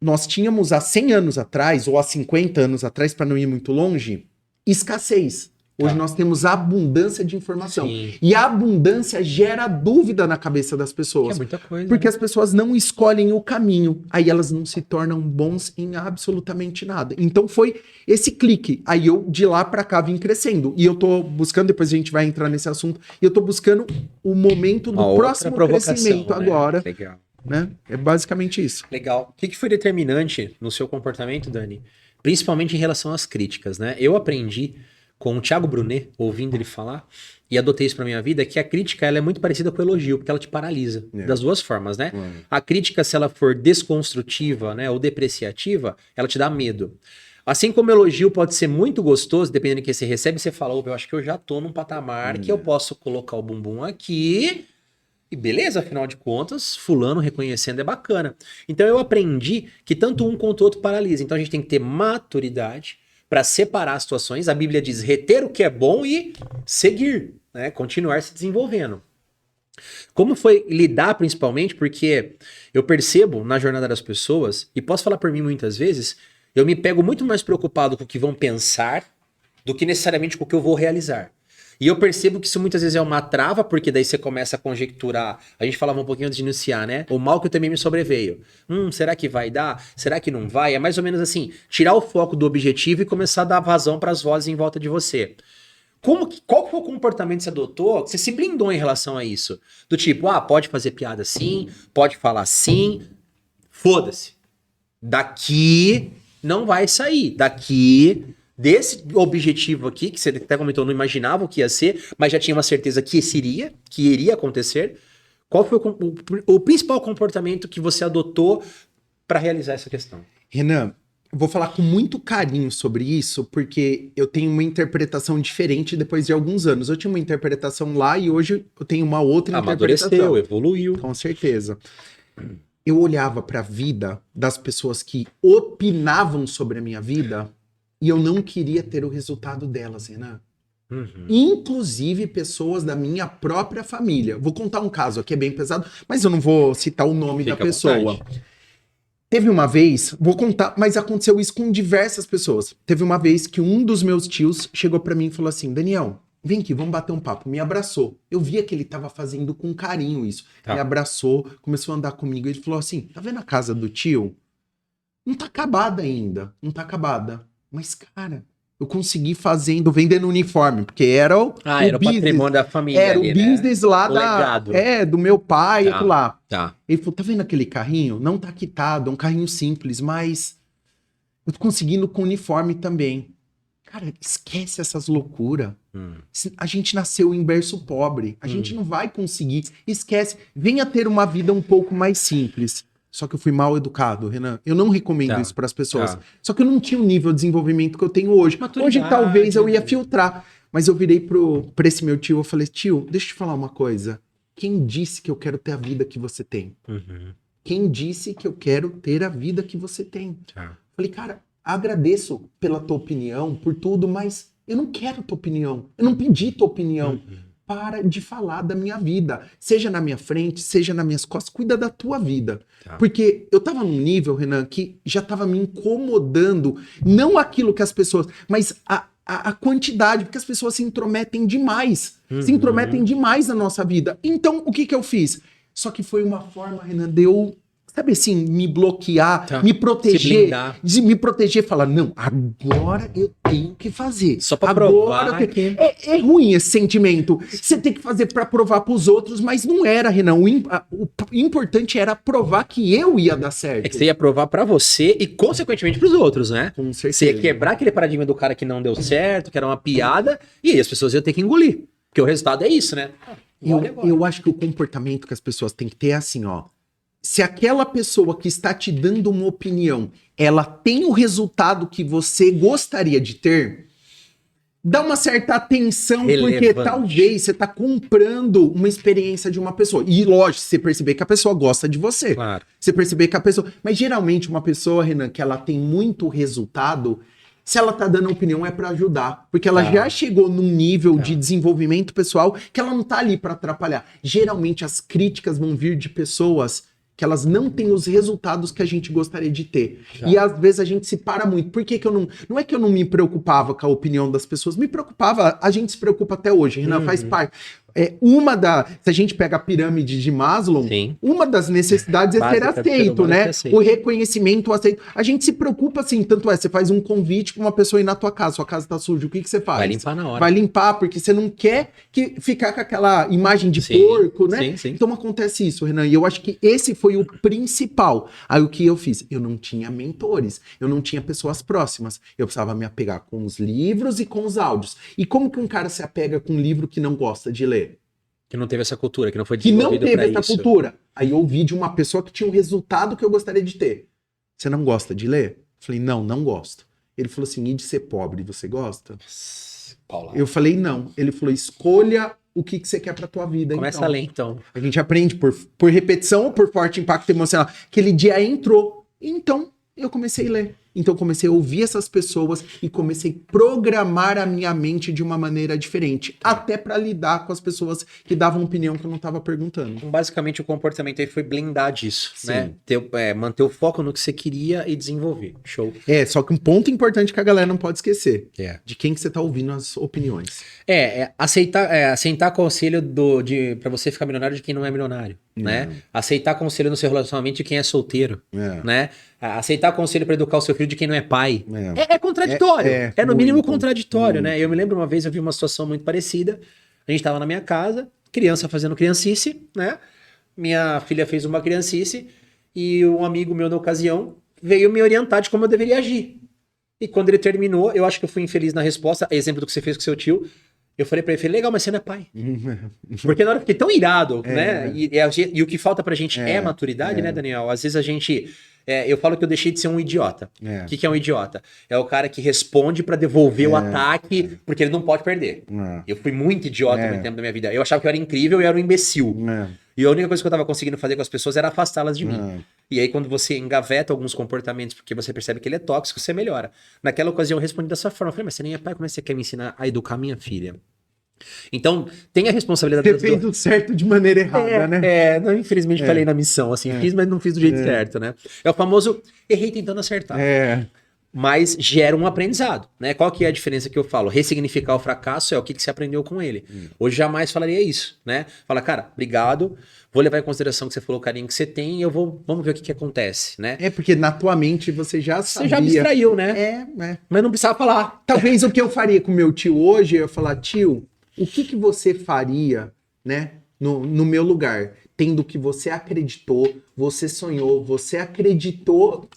Nós tínhamos há 100 anos atrás, ou há 50 anos atrás, para não ir muito longe, escassez. Hoje nós temos abundância de informação. Sim. E a abundância gera dúvida na cabeça das pessoas. Que é muita coisa. Porque né? as pessoas não escolhem o caminho. Aí elas não se tornam bons em absolutamente nada. Então foi esse clique. Aí eu, de lá pra cá, vim crescendo. E eu tô buscando, depois a gente vai entrar nesse assunto, e eu tô buscando o momento do próximo crescimento, né? agora. Legal. Né? É basicamente isso. Legal. O que foi determinante no seu comportamento, Dani? Principalmente em relação às críticas, né? Eu aprendi com o Thiago Brunet, ouvindo ele falar, e adotei isso pra minha vida, que a crítica ela é muito parecida com o elogio, porque ela te paralisa, das duas formas, né? A crítica, se ela for desconstrutiva, né, ou depreciativa, ela te dá medo. Assim como o elogio pode ser muito gostoso, dependendo do que você recebe, você fala, eu acho que eu já tô num patamar que eu posso colocar o bumbum aqui, e beleza, afinal de contas, fulano reconhecendo é bacana. Então eu aprendi que tanto um quanto o outro paralisa. Então a gente tem que ter maturidade para separar as situações. A Bíblia diz reter o que é bom e seguir, né? Continuar se desenvolvendo. Como foi lidar principalmente, porque eu percebo na jornada das pessoas, e posso falar por mim muitas vezes, eu me pego muito mais preocupado com o que vão pensar do que necessariamente com o que eu vou realizar. E eu percebo que isso muitas vezes é uma trava, porque daí você começa a conjecturar. A gente falava um pouquinho antes de iniciar, né? O mal que também me sobreveio. Será que vai dar? Será que não vai? É mais ou menos assim, tirar o foco do objetivo e começar a dar vazão para as vozes em volta de você. Qual foi o comportamento que você adotou? Que você se blindou em relação a isso? Do tipo, pode fazer piada sim, pode falar sim, foda-se. Daqui não vai sair. Daqui, desse objetivo aqui, que você até comentou, não imaginava o que ia ser, mas já tinha uma certeza que iria acontecer. Qual foi o principal comportamento que você adotou para realizar essa questão? Renan, eu vou falar com muito carinho sobre isso, porque eu tenho uma interpretação diferente depois de alguns anos. Eu tinha uma interpretação lá e hoje eu tenho uma outra interpretação. Amadureceu, evoluiu. Com certeza. Eu olhava para a vida das pessoas que opinavam sobre a minha vida e eu não queria ter o resultado delas, Renan. Inclusive pessoas da minha própria família. Vou contar um caso aqui, é bem pesado, mas eu não vou citar o nome da pessoa. Teve uma vez, vou contar, mas aconteceu isso com diversas pessoas. Teve uma vez que um dos meus tios chegou para mim e falou assim, Daniel, vem aqui, vamos bater um papo. Me abraçou. Eu via que ele tava fazendo com carinho isso. Tá. Me abraçou, começou a andar comigo. Ele falou assim, tá vendo a casa do tio? Não tá acabada ainda, não tá acabada. Mas, cara, eu consegui vendendo uniforme, porque era o Era o patrimônio da família. Era ali, o business lá o legado. do meu pai, Tá. aquilo lá. Tá. Ele falou, tá vendo aquele carrinho? Não tá quitado, é um carrinho simples, mas eu tô conseguindo com uniforme também. Cara, esquece essas loucuras. A gente nasceu em berço pobre, a gente não vai conseguir. Esquece, venha ter uma vida um pouco mais simples. Só que eu fui mal educado, Renan. Eu não recomendo isso para as pessoas. Só que eu não tinha o nível de desenvolvimento que eu tenho hoje. Hoje talvez eu ia filtrar. Mas eu virei pra esse meu tio, eu falei, tio, deixa eu te falar uma coisa. Quem disse que eu quero ter a vida que você tem? Quem disse que eu quero ter a vida que você tem? Falei, cara, agradeço pela tua opinião, por tudo, mas eu não quero tua opinião. Eu não pedi tua opinião. Para de falar da minha vida. Seja na minha frente, seja nas minhas costas, cuida da tua vida. Porque eu tava num nível, Renan, que já tava me incomodando, não aquilo que as pessoas, mas a quantidade, porque as pessoas se intrometem demais. Se intrometem demais na nossa vida. Então, o que eu fiz? Só que foi uma forma, Renan, de eu, sabe assim, me bloquear, me proteger, de me proteger, falar, não, agora eu tenho que fazer. Só pra provar que... É ruim esse sentimento. Você tem que fazer pra provar pros outros, mas não era, Renan. O importante era provar que eu ia dar certo. É que você ia provar pra você e, consequentemente, pros outros, né? Com certeza. Você ia quebrar aquele paradigma do cara que não deu certo, que era uma piada, e aí as pessoas iam ter que engolir. Porque o resultado é isso, né? Eu acho que o comportamento que as pessoas têm que ter é assim, ó. Se aquela pessoa que está te dando uma opinião, ela tem o resultado que você gostaria de ter, dá uma certa atenção, porque talvez você está comprando uma experiência de uma pessoa. E lógico, você perceber que a pessoa gosta de você. Claro. Você perceber que a pessoa... Mas geralmente uma pessoa, Renan, que ela tem muito resultado, se ela tá dando opinião é para ajudar. Porque ela já chegou num nível de desenvolvimento pessoal que ela não tá ali para atrapalhar. Geralmente as críticas vão vir de pessoas que elas não têm os resultados que a gente gostaria de ter. E às vezes a gente se para muito. Por que eu não... Não é que eu não me preocupava com a opinião das pessoas, me preocupava, a gente se preocupa até hoje, Renan, faz parte. Se a gente pega a pirâmide de Maslow, uma das necessidades é ser aceito, né? O reconhecimento, o aceito. A gente se preocupa assim, tanto você faz um convite para uma pessoa ir na tua casa, sua casa tá suja, o que você faz? Vai limpar na hora. Vai limpar, porque você não quer ficar com aquela imagem de porco, né? Então acontece isso, Renan, e eu acho que esse foi o principal. Aí o que eu fiz? Eu não tinha mentores, eu não tinha pessoas próximas, eu precisava me apegar com os livros e com os áudios. E como que um cara se apega com um livro que não gosta de ler? Que não teve essa cultura, que não foi desenvolvido pra isso. Que não teve essa cultura. Aí eu ouvi de uma pessoa que tinha um resultado que eu gostaria de ter. Você não gosta de ler? Eu falei, não gosto. Ele falou assim, e de ser pobre, você gosta? Paula. Eu falei, não. Ele falou, escolha o que você quer pra tua vida. Começa a ler, então. A gente aprende por repetição ou por forte impacto emocional. Aquele dia entrou. Então, Eu comecei a ler. Então eu comecei a ouvir essas pessoas e comecei a programar a minha mente de uma maneira diferente. Até para lidar com as pessoas que davam opinião que eu não estava perguntando. Então, basicamente, o comportamento aí foi blindar disso, Sim. né? Manter o foco no que você queria e desenvolver. Show. Só que um ponto importante que a galera não pode esquecer. É. De quem que você tá ouvindo as opiniões. Aceitar conselho pra você ficar milionário de quem não é milionário, né? Aceitar conselho no seu relacionamento de quem é solteiro, né? Aceitar conselho pra educar o seu filho de quem não é pai. É contraditório. É no mínimo contraditório, né? Eu me lembro uma vez, eu vi uma situação muito parecida. A gente tava na minha casa, criança fazendo criancice, né? Minha filha fez uma criancice e um amigo meu na ocasião veio me orientar de como eu deveria agir. E quando ele terminou, eu acho que eu fui infeliz na resposta, exemplo do que você fez com seu tio. Eu falei pra ele, legal, mas você não é pai. Porque na hora eu fiquei tão irado, né? E o que falta pra gente é maturidade, né, Daniel? Às vezes a gente... eu falo que eu deixei de ser um idiota. O que é um idiota? É o cara que responde pra devolver o ataque, porque ele não pode perder. Eu fui muito idiota no tempo da minha vida. Eu achava que eu era incrível e eu era um imbecil. E a única coisa que eu tava conseguindo fazer com as pessoas era afastá-las de mim. E aí, quando você engaveta alguns comportamentos, porque você percebe que ele é tóxico, você melhora. Naquela ocasião, eu respondi dessa forma. Eu falei, mas você nem é pai, como é que você quer me ensinar a educar minha filha? Então, tem a responsabilidade... Você fez o certo de maneira errada, né? Não, infelizmente falei na missão, assim, fiz, mas não fiz do jeito certo, né? É o famoso, errei tentando acertar. Mas gera um aprendizado, né? Qual que é a diferença que eu falo? Ressignificar o fracasso é o que você aprendeu com ele. Hoje jamais falaria isso, né? Fala, cara, obrigado, vou levar em consideração que você falou o carinho que você tem e vamos ver o que acontece, né? Porque na tua mente você já sabia. Você já abstraiu, né? Mas não precisava falar. Talvez o que eu faria com meu tio hoje, eu ia falar, tio, o que você faria, né, no meu lugar? Tendo que você acreditou, você sonhou, você acreditou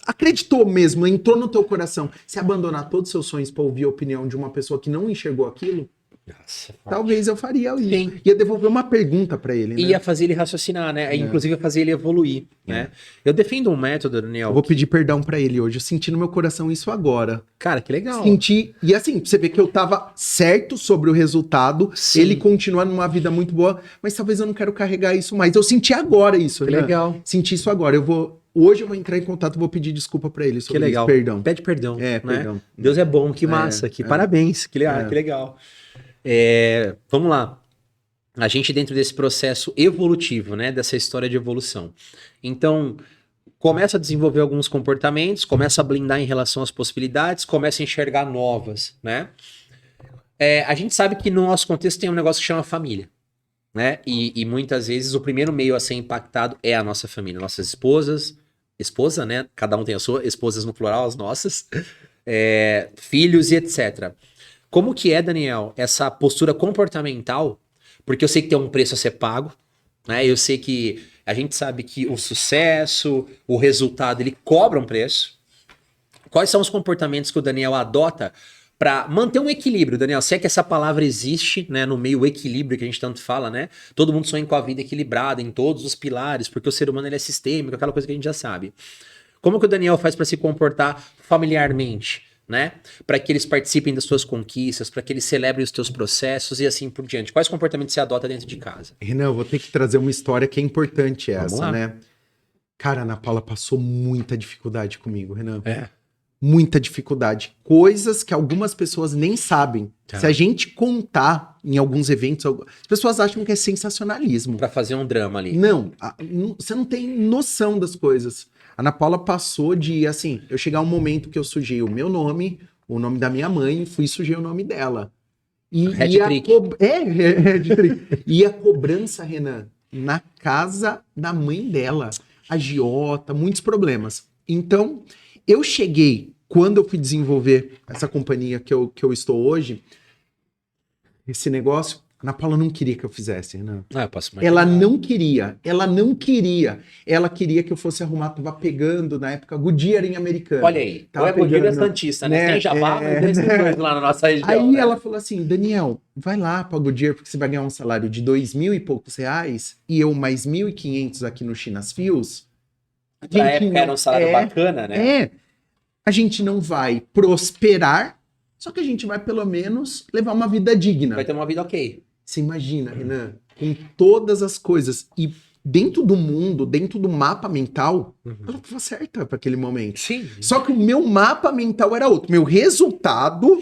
mesmo, entrou no teu coração. Se abandonar todos os seus sonhos para ouvir a opinião de uma pessoa que não enxergou aquilo, nossa, talvez eu faria isso. Sim. Ia devolver uma pergunta para ele, né? Ia fazer ele raciocinar, né? Inclusive ia fazer ele evoluir, né? Eu defendo um método, Daniel. Eu vou pedir perdão para ele hoje. Eu senti no meu coração isso agora. Cara, que legal. Senti. E assim, você vê que eu tava certo sobre o resultado. Sim. Ele continua numa vida muito boa, mas talvez eu não quero carregar isso mais. Eu senti agora isso. Que né? legal. Senti isso agora. Hoje eu vou entrar em contato, vou pedir desculpa pra ele sobre que legal. isso. Perdão. Pede perdão. Né? Perdão. Deus é bom, que massa. Parabéns. Que legal. Vamos lá. A gente dentro desse processo evolutivo, né? Dessa história de evolução. Então, começa a desenvolver alguns comportamentos, começa a blindar em relação às possibilidades, começa a enxergar novas, né? A gente sabe que no nosso contexto tem um negócio que chama família, né? E muitas vezes o primeiro meio a ser impactado é a nossa família, nossas esposa, né? Cada um tem a sua, esposas no plural, as nossas, filhos e etc. Como que é, Daniel, essa postura comportamental? Porque eu sei que tem um preço a ser pago, né? Eu sei que a gente sabe que o sucesso, o resultado, ele cobra um preço. Quais são os comportamentos que o Daniel adota para manter um equilíbrio, Daniel? Se é que essa palavra existe, né, no meio equilíbrio que a gente tanto fala, né? Todo mundo sonha com a vida equilibrada em todos os pilares, porque o ser humano ele é sistêmico, aquela coisa que a gente já sabe. Como que o Daniel faz para se comportar familiarmente, né? Para que eles participem das suas conquistas, para que eles celebrem os teus processos e assim por diante. Quais comportamentos você adota dentro de casa? Renan, eu vou ter que trazer uma história que é importante Vamos essa, lá. né? Cara, a Ana Paula passou muita dificuldade comigo, Renan. Muita dificuldade. Coisas que algumas pessoas nem sabem. Tá. Se a gente contar em alguns eventos, as pessoas acham que é sensacionalismo. Para fazer um drama ali. Não, você não tem noção das coisas. A Ana Paula passou de, assim, eu chegar um momento que eu sujei o meu nome, o nome da minha mãe, fui e sujei o nome dela. E a cobrança, Renan, na casa da mãe dela. Agiota, muitos problemas. Então, eu cheguei, quando eu fui desenvolver essa companhia que eu estou hoje, esse negócio, a Ana Paula não queria que eu fizesse, Renan. Eu posso imaginar. Ela não queria. Ela queria que eu fosse arrumar, tava pegando, na época, Goodyear em Americana. Olha aí, Tava o Goodyear é pegando, Santista, né? né? Tem Jabá, mas tem esses dois lá na nossa região. Aí né? ela falou assim, Daniel, vai lá pra Goodyear, porque você vai ganhar um salário de 2.000 e poucos reais, e eu mais 1.500 aqui no Chinas Fios. Na época era um salário bacana, né? A gente não vai prosperar, só que a gente vai pelo menos levar uma vida digna. Vai ter uma vida ok. Você imagina, Renan, com todas as coisas. E dentro do mundo, dentro do mapa mental, ela estava certa para aquele momento. Sim. Só que o meu mapa mental era outro. Meu resultado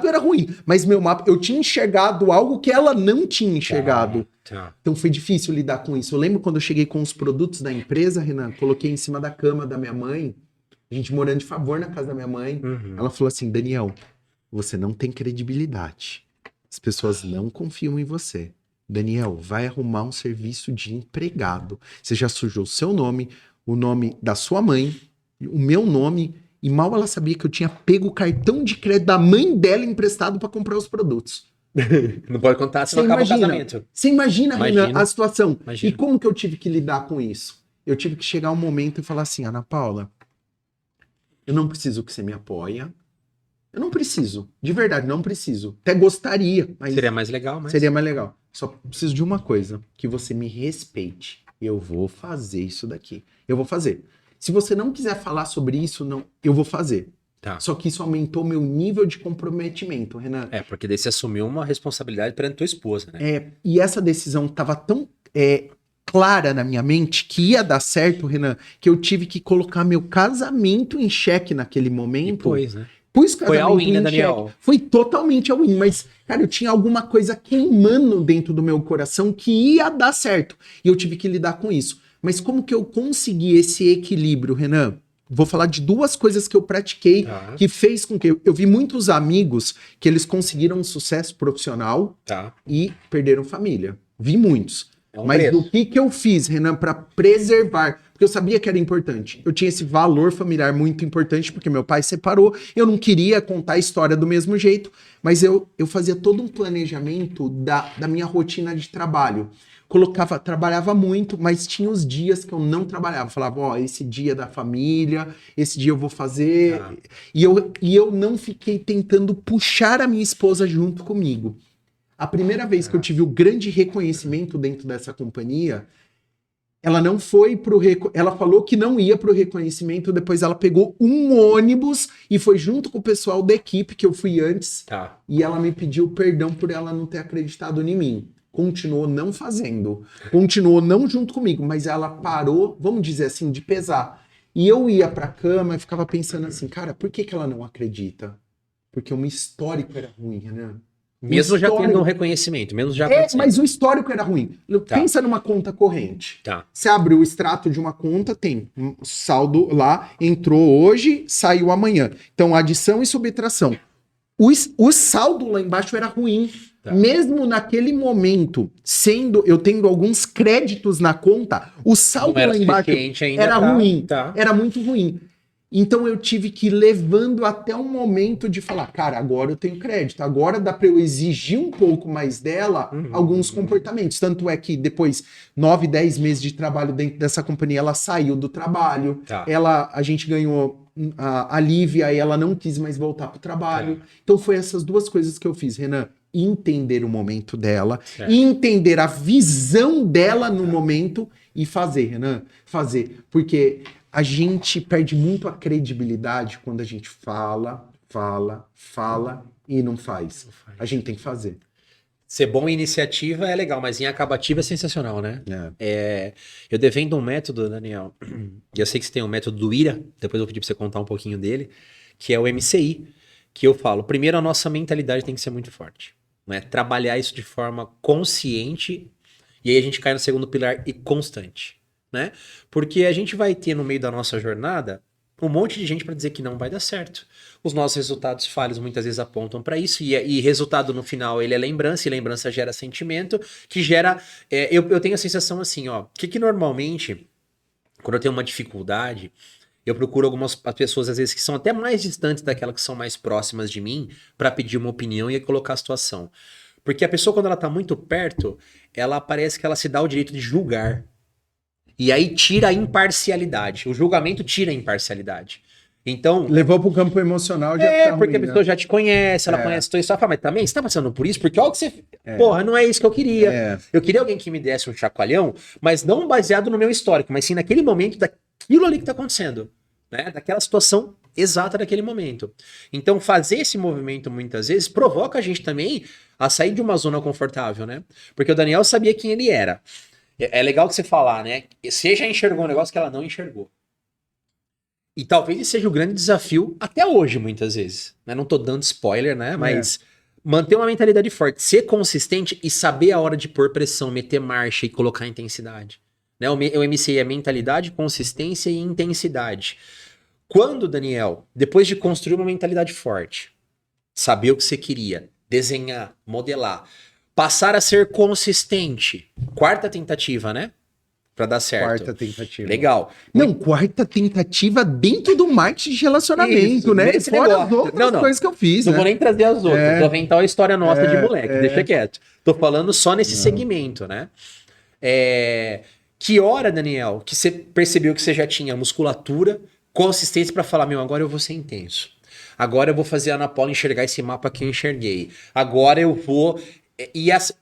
era ruim, mas eu tinha enxergado algo que ela não tinha enxergado. Tá. Então foi difícil lidar com isso. Eu lembro quando eu cheguei com os produtos da empresa, Renan, coloquei em cima da cama da minha mãe, a gente morando de favor na casa da minha mãe. Ela falou assim: Daniel, você não tem credibilidade. As pessoas não confiam em você. Daniel, vai arrumar um serviço de empregado. Você já sujou o seu nome, o nome da sua mãe, o meu nome, e mal ela sabia que eu tinha pego o cartão de crédito da mãe dela emprestado para comprar os produtos. Não pode contar, senão acaba o casamento. Você imagina, Renan, a situação. Imagina. E como que eu tive que lidar com isso? Eu tive que chegar um momento e falar assim: Ana Paula, eu não preciso que você me apoie. Eu não preciso. De verdade, não preciso. Até gostaria, mas Seria mais legal, mas... seria mais legal. Só preciso de uma coisa: que você me respeite. Eu vou fazer isso daqui. Eu vou fazer. Se você não quiser falar sobre isso, não, eu vou fazer. Tá. Só que isso aumentou meu nível de comprometimento, Renan. Porque daí você assumiu uma responsabilidade perante tua esposa, né? E essa decisão estava tão clara na minha mente que ia dar certo, Renan, que eu tive que colocar meu casamento em xeque naquele momento. Depois, né? Pus Foi casamento all-in, né, em Daniel? xeque. Foi totalmente all-in, mas, cara, eu tinha alguma coisa queimando dentro do meu coração que ia dar certo. E eu tive que lidar com isso. Mas como que eu consegui esse equilíbrio, Renan? Vou falar de duas coisas que eu pratiquei que fez com que eu vi muitos amigos que eles conseguiram um sucesso profissional e perderam família. Vi muitos. Mas preço. o que eu fiz, Renan, para preservar? Porque eu sabia que era importante. Eu tinha esse valor familiar muito importante, porque meu pai separou. Eu não queria contar a história do mesmo jeito, mas eu fazia todo um planejamento da minha rotina de trabalho. Trabalhava muito, mas tinha os dias que eu não trabalhava. Falava, esse dia da família, esse dia eu vou fazer. E eu não fiquei tentando puxar a minha esposa junto comigo. A primeira vez que eu tive o grande reconhecimento dentro dessa companhia, ela não foi ela falou que não ia pro reconhecimento, depois ela pegou um ônibus e foi junto com o pessoal da equipe que eu fui antes. E ela me pediu perdão por ela não ter acreditado em mim. Continuou não fazendo, continuou não junto comigo, mas ela parou, vamos dizer assim, de pesar. E eu ia pra cama e ficava pensando assim, cara, por que ela não acredita? Porque o meu histórico era ruim, né? Mesmo já tendo um reconhecimento, mesmo já mas o histórico era ruim. Pensa numa conta corrente. Você abre o extrato de uma conta, tem um saldo lá, entrou hoje, saiu amanhã. Então, adição e subtração. O saldo lá embaixo era ruim. Mesmo naquele momento, eu tendo alguns créditos na conta, o saldo lá embaixo era ruim. Era muito ruim. Então eu tive que ir levando até um momento de falar, cara, agora eu tenho crédito, agora dá para eu exigir um pouco mais dela alguns comportamentos. Tanto é que depois, 9, 10 meses de trabalho dentro dessa companhia, ela saiu do trabalho, a gente ganhou a Lívia e ela não quis mais voltar pro trabalho. Então foi essas duas coisas que eu fiz, Renan. Entender o momento dela, entender a visão dela no momento e fazer, Renan, fazer. Porque a gente perde muito a credibilidade quando a gente fala e não faz. A gente tem que fazer. Ser bom em iniciativa é legal, mas em acabativa é sensacional, né? Eu defendo um método, Daniel, e eu sei que você tem um método do IRA, depois eu vou pedir pra você contar um pouquinho dele, que é o MCI, que eu falo, primeiro a nossa mentalidade tem que ser muito forte, né? Trabalhar isso de forma consciente, e aí a gente cai no segundo pilar e constante, né? Porque a gente vai ter no meio da nossa jornada um monte de gente para dizer que não vai dar certo. Os nossos resultados falhos muitas vezes apontam para isso, e resultado no final ele é lembrança, e lembrança gera sentimento, que gera... eu tenho a sensação assim, que normalmente, quando eu tenho uma dificuldade, eu procuro algumas pessoas, às vezes, que são até mais distantes daquelas que são mais próximas de mim, para pedir uma opinião e colocar a situação. Porque a pessoa, quando ela tá muito perto, ela parece que ela se dá o direito de julgar. E aí tira a imparcialidade. O julgamento tira a imparcialidade. Então... Levou pro campo emocional, já fica porque ruim, a pessoa já te conhece, ela conhece a tua história, mas também você tá passando por isso? Porque olha o que você... Porra, não é isso que eu queria. Eu queria alguém que me desse um chacoalhão, mas não baseado no meu histórico, mas sim naquele momento daquilo ali que tá acontecendo. Né? Daquela situação exata daquele momento. Então fazer esse movimento muitas vezes provoca a gente também a sair de uma zona confortável, né? Porque o Daniel sabia quem ele era. É legal que você falar, né? Você já enxergou um negócio que ela não enxergou. E talvez esse seja o grande desafio até hoje, muitas vezes. Né? Não tô dando spoiler, né? Mas manter uma mentalidade forte, ser consistente e saber a hora de pôr pressão, meter marcha e colocar intensidade. Né? O MCI é mentalidade, consistência e intensidade. Quando, Daniel, depois de construir uma mentalidade forte, saber o que você queria, desenhar, modelar, passar a ser consistente, quarta tentativa, né? Pra dar certo. Quarta tentativa. Legal. Não, quarta tentativa dentro do marketing de relacionamento, Isso, né? nesse Fora as negócio. outras Não. coisas que eu fiz, Não né? vou nem trazer as outras. Vou aventar a história nossa de moleque. é. Deixa quieto. Tô falando só nesse segmento, né? Que hora, Daniel, que você percebeu que você já tinha musculatura, consistência pra falar, meu, agora eu vou ser intenso. Agora eu vou fazer a Ana Paula enxergar esse mapa que eu enxerguei. Agora eu vou...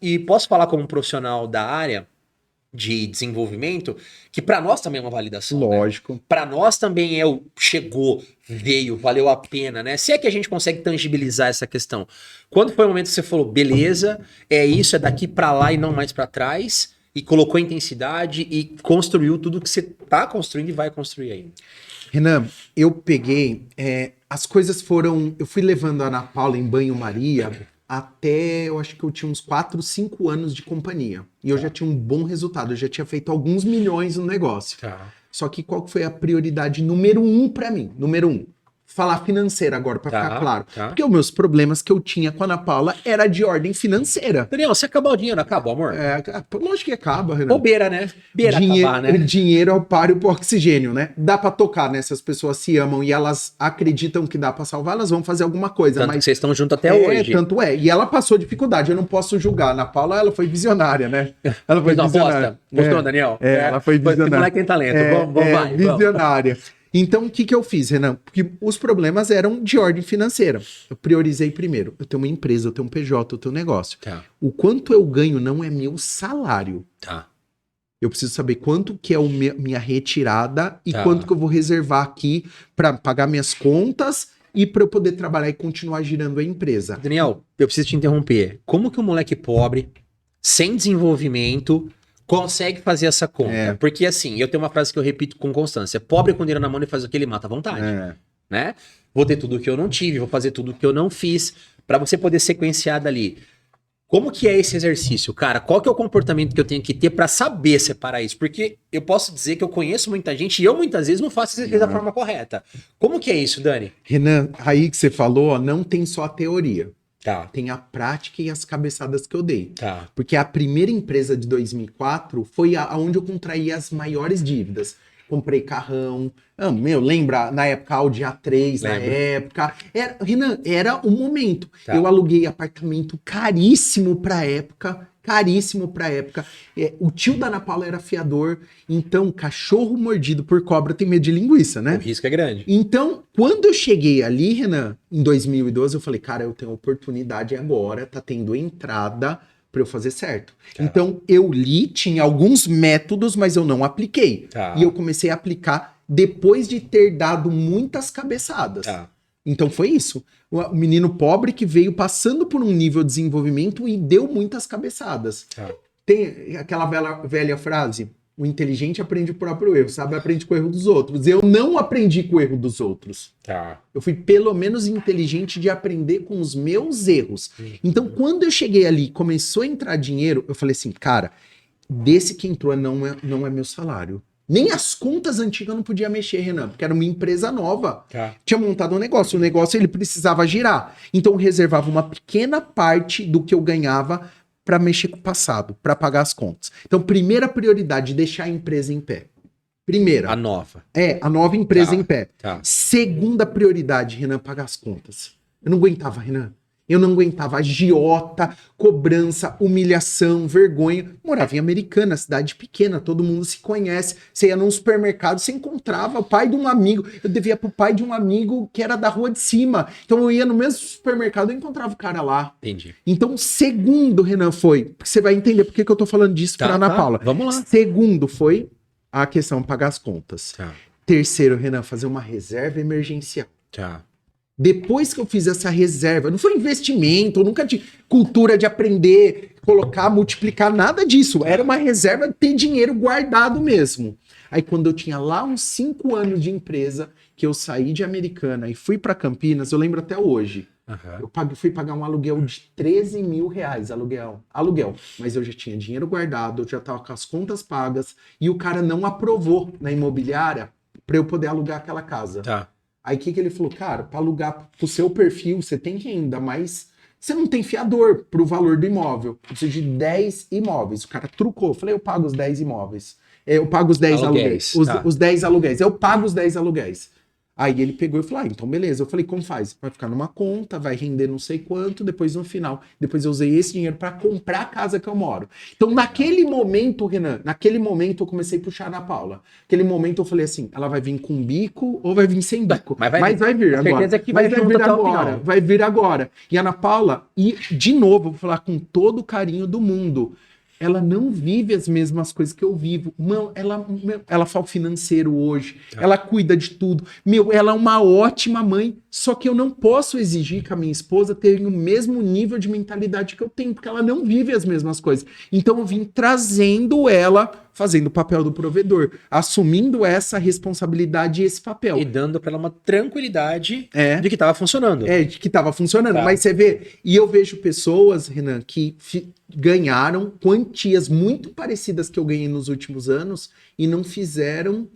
E posso falar como um profissional da área de desenvolvimento, que para nós também é uma validação. Lógico. Né? Para nós também chegou, veio, valeu a pena, né? Se é que a gente consegue tangibilizar essa questão. Quando foi o momento que você falou, beleza, é isso, é daqui para lá e não mais para trás, e colocou intensidade e construiu tudo que você tá construindo e vai construir aí. Renan, eu peguei, as coisas foram, eu fui levando a Ana Paula em banho-maria até, eu acho que eu tinha uns 4, 5 anos de companhia. E eu já tinha um bom resultado, eu já tinha feito alguns milhões no negócio. Só que qual que foi a prioridade número 1 para mim? Número 1. Falar financeira agora, para ficar claro. Porque os meus problemas que eu tinha com a Ana Paula era de ordem financeira. Daniel, você acabou o dinheiro, acabou, amor? Lógico que acaba, Renan. Bobeira, né? Acabar, né? Dinheiro é o páreo pro oxigênio, né? Dá pra tocar, né? Se as pessoas se amam e elas acreditam que dá pra salvar, elas vão fazer alguma coisa. Tanto mas que vocês estão juntos até hoje. Tanto é. E ela passou dificuldade, eu não posso julgar. A Ana Paula, ela foi visionária, né? Ela foi visionária. Gostou, Daniel? Ela foi visionária. Esse moleque tem talento. Vai. Visionária. Então, o que eu fiz, Renan? Porque os problemas eram de ordem financeira. Eu priorizei primeiro. Eu tenho uma empresa, eu tenho um PJ, eu tenho um negócio. O quanto eu ganho não é meu salário. Eu preciso saber quanto que é minha retirada e quanto que eu vou reservar aqui para pagar minhas contas e para eu poder trabalhar e continuar girando a empresa. Daniel, eu preciso te interromper. Como que um moleque pobre, sem desenvolvimento, consegue fazer essa conta? Porque assim, eu tenho uma frase que eu repito com constância. Pobre com dinheiro na mão e faz o que ele mata à vontade. Né? Vou ter tudo que eu não tive, vou fazer tudo que eu não fiz, para você poder sequenciar dali. Como que é esse exercício, cara? Qual que é o comportamento que eu tenho que ter para saber separar isso? Porque eu posso dizer que eu conheço muita gente e eu muitas vezes não faço isso da forma correta. Como que é isso, Dani? Renan, aí que você falou, ó, não tem só a teoria. Tem a prática e as cabeçadas que eu dei. Porque a primeira empresa de 2004 foi aonde eu contraí as maiores dívidas. Comprei carrão. Lembra na época Audi A3, na época. Renan, era o momento. Eu aluguei apartamento caríssimo pra época. O tio da Ana Paula era fiador. Então, cachorro mordido por cobra tem medo de linguiça, né? O risco é grande. Então, quando eu cheguei ali, Renan, em 2012, eu falei, cara, eu tenho oportunidade agora, tá tendo entrada para eu fazer certo. Então, eu li, tinha alguns métodos, mas eu não apliquei. E eu comecei a aplicar depois de ter dado muitas cabeçadas. Então, foi isso. O menino pobre que veio passando por um nível de desenvolvimento e deu muitas cabeçadas. Tem aquela velha frase, o inteligente aprende o próprio erro, sabe? Aprende com o erro dos outros. Eu não aprendi com o erro dos outros. Eu fui pelo menos inteligente de aprender com os meus erros. Então, quando eu cheguei ali, começou a entrar dinheiro, eu falei assim, cara, desse que entrou não é meu salário. Nem as contas antigas eu não podia mexer, Renan, porque era uma empresa nova. Tinha montado um negócio, o negócio ele precisava girar. Então, eu reservava uma pequena parte do que eu ganhava para mexer com o passado, para pagar as contas. Então, primeira prioridade, deixar a empresa em pé. Primeira. A nova. A nova empresa em pé. Segunda prioridade, Renan, pagar as contas. Eu não aguentava, Renan. Eu não aguentava agiota, cobrança, humilhação, vergonha. Morava em Americana, cidade pequena, todo mundo se conhece. Você ia num supermercado, você encontrava o pai de um amigo. Eu devia pro pai de um amigo que era da rua de cima. Então eu ia no mesmo supermercado e encontrava o cara lá. Entendi. Então, segundo, Renan, foi... Porque você vai entender por que eu tô falando disso pra Ana Paula. Vamos lá. Segundo foi a questão de pagar as contas. Terceiro, Renan, fazer uma reserva emergencial. Depois que eu fiz essa reserva, não foi investimento, eu nunca tive cultura de aprender, colocar, multiplicar, nada disso. Era uma reserva de ter dinheiro guardado mesmo. Aí quando eu tinha lá uns 5 anos de empresa, que eu saí de Americana e fui para Campinas, eu lembro até hoje. Eu fui pagar um aluguel de 13 mil reais, aluguel. Mas eu já tinha dinheiro guardado, eu já estava com as contas pagas e o cara não aprovou na imobiliária para eu poder alugar aquela casa. Tá. Aí o que ele falou? Cara, para alugar pro seu perfil, você tem renda, mas você não tem fiador pro valor do imóvel. Eu preciso de 10 imóveis. O cara trucou. Eu falei, eu pago os 10 imóveis. Eu pago os 10 aluguéis. Os 10 aluguéis. Eu pago os 10 aluguéis. Aí ele pegou e falou, então beleza. Eu falei, como faz? Vai ficar numa conta, vai render não sei quanto, depois no final. Depois eu usei esse dinheiro para comprar a casa que eu moro. Então naquele momento, Renan, eu comecei a puxar a Ana Paula. Naquele momento eu falei assim, ela vai vir com bico ou vai vir sem bico? Mas vai vir agora. Certeza que vai vir agora. Vai vir agora. E a Ana Paula, e de novo, eu vou falar com todo o carinho do mundo, ela não vive as mesmas coisas que eu vivo. Ela fala o financeiro hoje. Ela cuida de tudo. Ela é uma ótima mãe. Só que eu não posso exigir que a minha esposa tenha o mesmo nível de mentalidade que eu tenho, porque ela não vive as mesmas coisas. Então eu vim trazendo ela, fazendo o papel do provedor, assumindo essa responsabilidade e esse papel. E dando pra ela uma tranquilidade de que tava funcionando. De que tava funcionando. Tá. Mas você vê, e eu vejo pessoas, Renan, que ganharam quantias muito parecidas que eu ganhei nos últimos anos e não fizeram,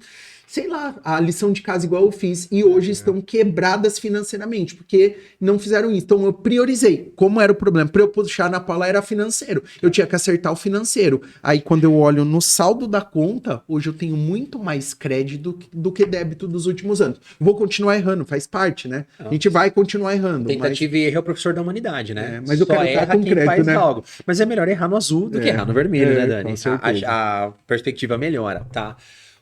sei lá, a lição de casa igual eu fiz. E hoje estão quebradas financeiramente, porque não fizeram isso. Então eu priorizei. Como era o problema? Para eu puxar na Paula era financeiro. Eu tinha que acertar o financeiro. Aí quando eu olho no saldo da conta, hoje eu tenho muito mais crédito do que débito dos últimos anos. Vou continuar errando, faz parte, né? A gente vai continuar errando. Tentativa e erro é o professor da humanidade, né? Mas eu quero estar com crédito, faz né? algo. Mas é melhor errar no azul do que errar no vermelho, né, Dani? Com certeza. A perspectiva melhora, tá?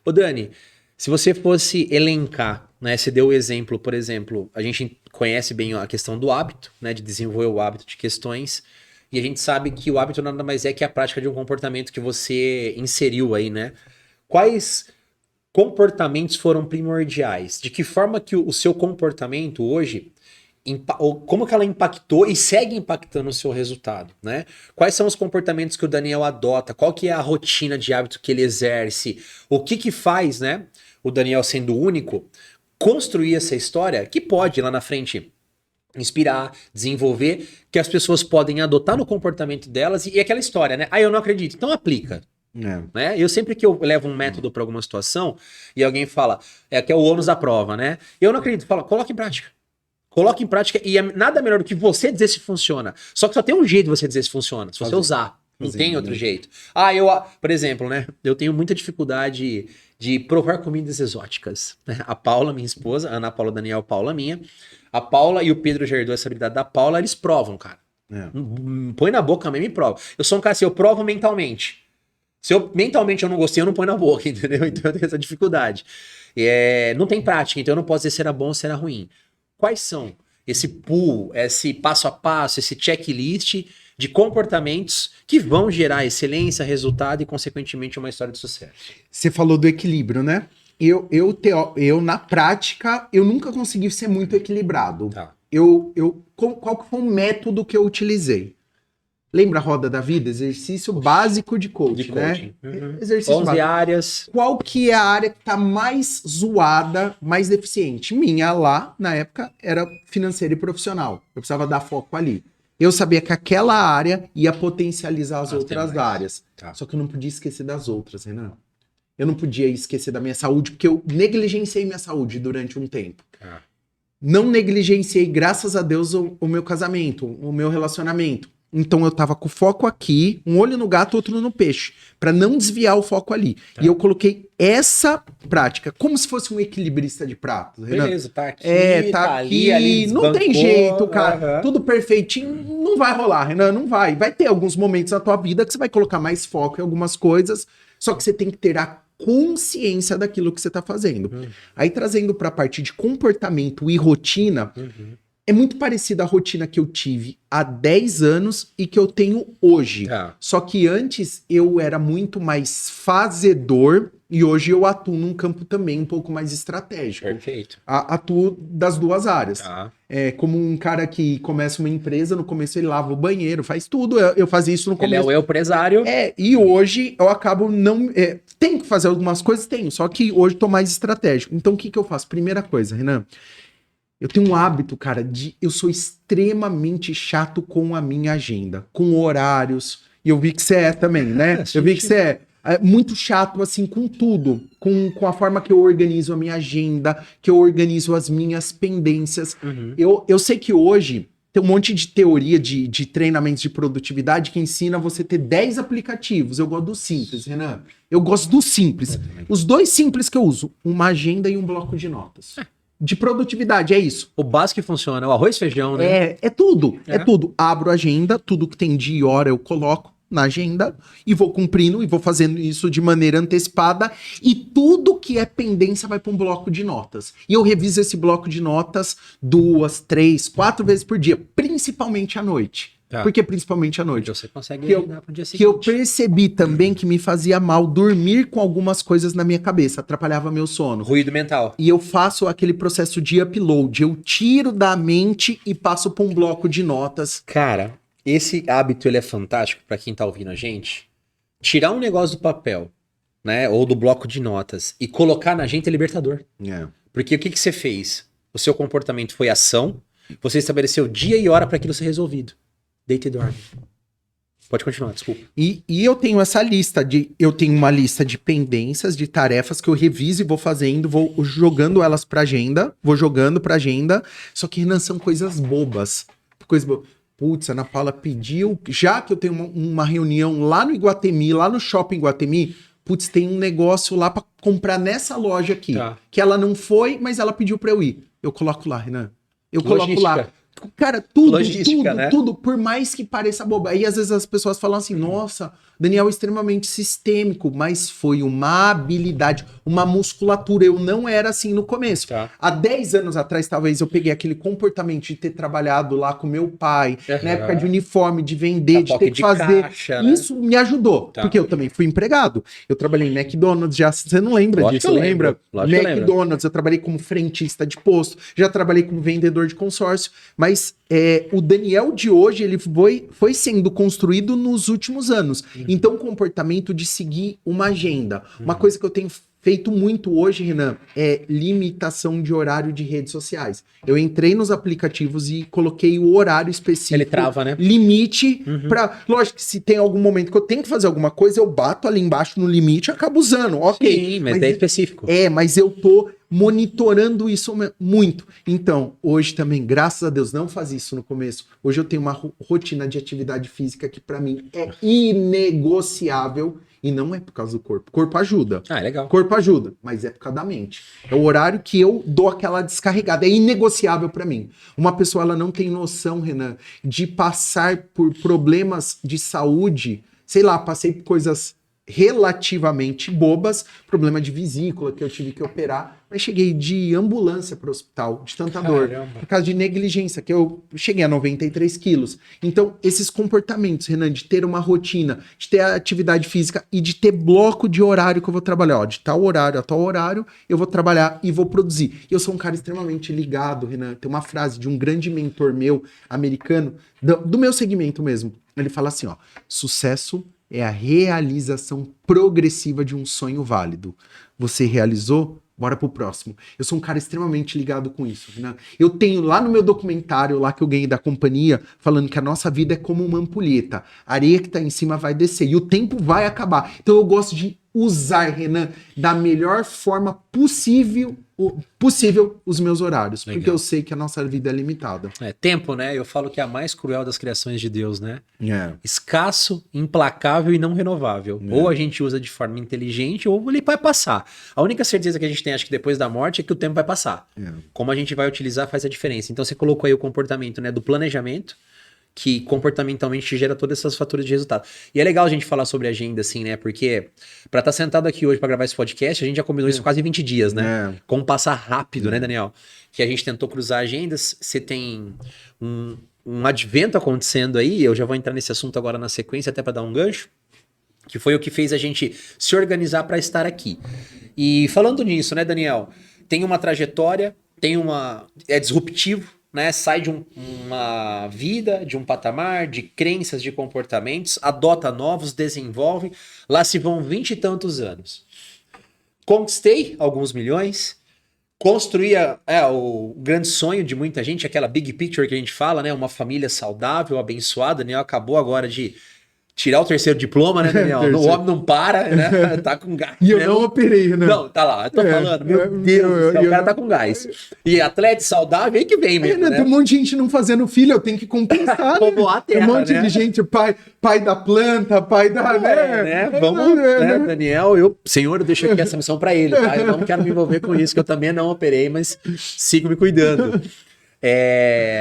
Ô, Dani, se você fosse elencar, né? Você deu o exemplo, por exemplo, a gente conhece bem a questão do hábito, né? De desenvolver o hábito de questões. E a gente sabe que o hábito nada mais é que a prática de um comportamento que você inseriu aí, né? Quais comportamentos foram primordiais? De que forma que o seu comportamento hoje, como que ela impactou e segue impactando o seu resultado, né? Quais são os comportamentos que o Daniel adota? Qual que é a rotina de hábito que ele exerce? O que faz, né? O Daniel sendo único, construir essa história que pode lá na frente inspirar, desenvolver, que as pessoas podem adotar no comportamento delas e aquela história, né? Eu não acredito, então aplica. Né? Eu sempre que eu levo um método para alguma situação e alguém fala, que é o ônus da prova, né? Eu não acredito, fala, coloca em prática. Coloque em prática e nada melhor do que você dizer se funciona. Só que só tem um jeito de você dizer se funciona, se você usar. Não tem outro jeito. Por exemplo, né? Eu tenho muita dificuldade de provar comidas exóticas. A Paula, minha esposa, a Ana Paula, Daniel, Paula, minha. A Paula e o Pedro já herdou essa habilidade da Paula, eles provam, cara. Põe na boca mesmo e prova. Eu sou um cara assim, eu provo mentalmente. Se eu mentalmente eu não gostei, eu não ponho na boca, entendeu? Então eu tenho essa dificuldade. Não tem prática, então eu não posso dizer se era bom ou se era ruim. Quais são esse pool, esse passo a passo, esse checklist de comportamentos que vão gerar excelência, resultado e, consequentemente, uma história de sucesso? Você falou do equilíbrio, né? Eu na prática, eu nunca consegui ser muito equilibrado. Tá. Qual que foi o método que eu utilizei? Lembra a roda da vida? Exercício básico de coaching, né? Exercício 11 básico. áreas. Qual que é a área que tá mais zoada, mais deficiente? Minha lá, na época, era financeira e profissional. Eu precisava dar foco ali. Eu sabia que aquela área ia potencializar as outras áreas. Tá. Só que eu não podia esquecer das outras, Renan. Eu não podia esquecer da minha saúde, porque eu negligenciei minha saúde durante um tempo. Não negligenciei, graças a Deus, o meu casamento, o meu relacionamento. Então eu tava com foco aqui, um olho no gato, outro no peixe, para não desviar o foco ali. E eu coloquei essa prática, como se fosse um equilibrista de pratos. Beleza, tá aqui, tá aqui, ali, não tem jeito, cara. Uhum. Tudo perfeitinho, não vai rolar, Renan, não vai. Vai ter alguns momentos na tua vida que você vai colocar mais foco em algumas coisas, só que você tem que ter a consciência daquilo que você tá fazendo. Aí trazendo pra parte de comportamento e rotina, é muito parecida a rotina que eu tive há 10 anos e que eu tenho hoje. Tá. Só que antes eu era muito mais fazedor e hoje eu atuo num campo também um pouco mais estratégico. Perfeito. Atuo das duas áreas. Tá. É como um cara que começa uma empresa, no começo ele lava o banheiro, faz tudo. Eu fazia isso no Ele é começo. o empresário. E hoje eu acabo não... tenho que fazer algumas coisas? Tenho, só que hoje tô mais estratégico. Então o que eu faço? Primeira coisa, Renan, eu tenho um hábito, cara, eu sou extremamente chato com a minha agenda, com horários, e eu vi que você é também, né? Eu vi que você é muito chato, assim, com tudo, com a forma que eu organizo a minha agenda, que eu organizo as minhas pendências. Uhum. Eu sei que hoje tem um monte de teoria de treinamentos de produtividade que ensina você ter 10 aplicativos. Eu gosto do simples, Renan. Eu gosto do simples. Os 2 simples que eu uso, uma agenda e um bloco de notas. De produtividade, é isso. O básico que funciona, o arroz e feijão, né? É tudo, É. é tudo. Abro a agenda, tudo que tem dia e hora eu coloco na agenda e vou cumprindo e vou fazendo isso de maneira antecipada e tudo que é pendência vai para um bloco de notas. E eu reviso esse bloco de notas 2, 3, 4 vezes por dia, principalmente à noite. Tá. Por que principalmente à noite? Você consegue Que eu- agendar pro dia Que eu seguinte. percebi também que me fazia mal dormir com algumas coisas na minha cabeça, atrapalhava meu sono. Ruído mental. E eu faço aquele processo de upload. Eu tiro da mente e passo para um bloco de notas. Cara, esse hábito ele é fantástico pra quem tá ouvindo a gente. Tirar um negócio do papel, né, ou do bloco de notas e colocar na agenda é libertador. Porque o que você fez? O seu comportamento foi ação, você estabeleceu dia e hora para aquilo ser resolvido. Deita e dorme. Pode continuar, desculpa. E eu tenho essa lista eu tenho uma lista de pendências, de tarefas que eu reviso e vou fazendo, vou jogando elas pra agenda, vou jogando pra agenda, só que Renan, são coisas bobas. Putz, a Ana Paula pediu, já que eu tenho uma reunião lá no Iguatemi, lá no shopping Iguatemi, putz, tem um negócio lá pra comprar nessa loja aqui, Tá. que ela não foi, mas ela pediu pra eu ir. Eu coloco lá, Renan. Eu coloco Logística. lá. Cara, tudo, Logística, né? tudo, por mais que pareça boba. Aí às vezes as pessoas falam assim, nossa, Daniel é extremamente sistêmico, mas foi uma habilidade, uma musculatura. Eu não era assim no começo. Tá. Há 10 anos atrás, talvez, eu peguei aquele comportamento de ter trabalhado lá com meu pai, na época de uniforme, de vender, de Capoque ter que de fazer. caixa, né? Isso me ajudou, Tá. porque eu também fui empregado. Eu trabalhei em McDonald's, já, você não lembra Lógico disso, que eu lembra? lembro, lógico que eu lembro. McDonald's, eu trabalhei como frentista de posto, já trabalhei como vendedor de consórcio, mas o Daniel de hoje, ele foi sendo construído nos últimos anos. Então, o comportamento de seguir uma agenda. Uma coisa que eu tenho feito muito hoje, Renan, é limitação de horário de redes sociais. Eu entrei nos aplicativos e coloquei o horário específico. Ele trava, né? Limite pra... Lógico que se tem algum momento que eu tenho que fazer alguma coisa, eu bato ali embaixo no limite e acabo usando. Ok. Sim, mas é específico. Mas eu tô monitorando isso muito. Então, hoje também, graças a Deus, não fazia isso no começo. Hoje eu tenho uma rotina de atividade física que pra mim é inegociável e não é por causa do corpo. O corpo ajuda. Ah, legal. O corpo ajuda, mas é por causa da mente. É o horário que eu dou aquela descarregada. É inegociável pra mim. Uma pessoa, ela não tem noção, Renan, de passar por problemas de saúde. Sei lá, passei por coisas relativamente bobas, problema de vesícula que eu tive que operar, mas cheguei de ambulância para o hospital, de tanta dor, Caramba. por causa de negligência, que eu cheguei a 93 quilos. Então, esses comportamentos, Renan, de ter uma rotina, de ter atividade física e de ter bloco de horário que eu vou trabalhar, ó, de tal horário a tal horário, eu vou trabalhar e vou produzir. Eu sou um cara extremamente ligado, Renan, tem uma frase de um grande mentor meu, americano, do meu segmento mesmo, ele fala assim, ó, sucesso é a realização progressiva de um sonho válido. Você realizou? Bora pro próximo. Eu sou um cara extremamente ligado com isso, né? Eu tenho lá no meu documentário, lá que eu ganhei da companhia, falando que a nossa vida é como uma ampulheta. A areia que tá em cima vai descer e o tempo vai acabar. Então eu gosto de usar, Renan, da melhor forma possível os meus horários. Legal. Porque eu sei que a nossa vida é limitada. É, tempo, né? Eu falo que é a mais cruel das criações de Deus, né? É. Escasso, implacável e não renovável. Ou a gente usa de forma inteligente, ou ele vai passar. A única certeza que a gente tem, acho que depois da morte, é que o tempo vai passar. É. Como a gente vai utilizar faz a diferença. Então você colocou aí o comportamento, né, do planejamento, que comportamentalmente gera todas essas faturas de resultado. E é legal a gente falar sobre agenda, assim, né? Porque pra estar sentado aqui hoje pra gravar esse podcast, a gente já combinou isso quase 20 dias, né? Como passar rápido, né, Daniel? Que a gente tentou cruzar agendas, você tem um advento acontecendo aí, eu já vou entrar nesse assunto agora na sequência, até pra dar um gancho, que foi o que fez a gente se organizar pra estar aqui. E falando nisso, né, Daniel? Tem uma trajetória, é disruptivo, né? Sai de uma vida, de um patamar, de crenças, de comportamentos, adota novos, desenvolve. Lá se vão 20 e tantos anos. Conquistei alguns milhões, construí o grande sonho de muita gente, aquela big picture que a gente fala, né? Uma família saudável, abençoada. Daniel acabou agora de tirar o terceiro diploma, né, Daniel? O homem não para, né? Tá com gás. E eu não operei, né? Não, tá lá. Eu tô falando, meu Deus do céu, o cara tá com gás. E atleta saudável, aí que vem mesmo, né? Tem um monte de gente não fazendo filho, eu tenho que compensar, né? Povoar a terra, Tem um monte né? de gente, pai da planta, pai da... né? Vamos, né, Daniel, Senhor, eu deixo aqui essa missão pra ele, tá? Eu não quero me envolver com isso, que eu também não operei, mas sigo me cuidando.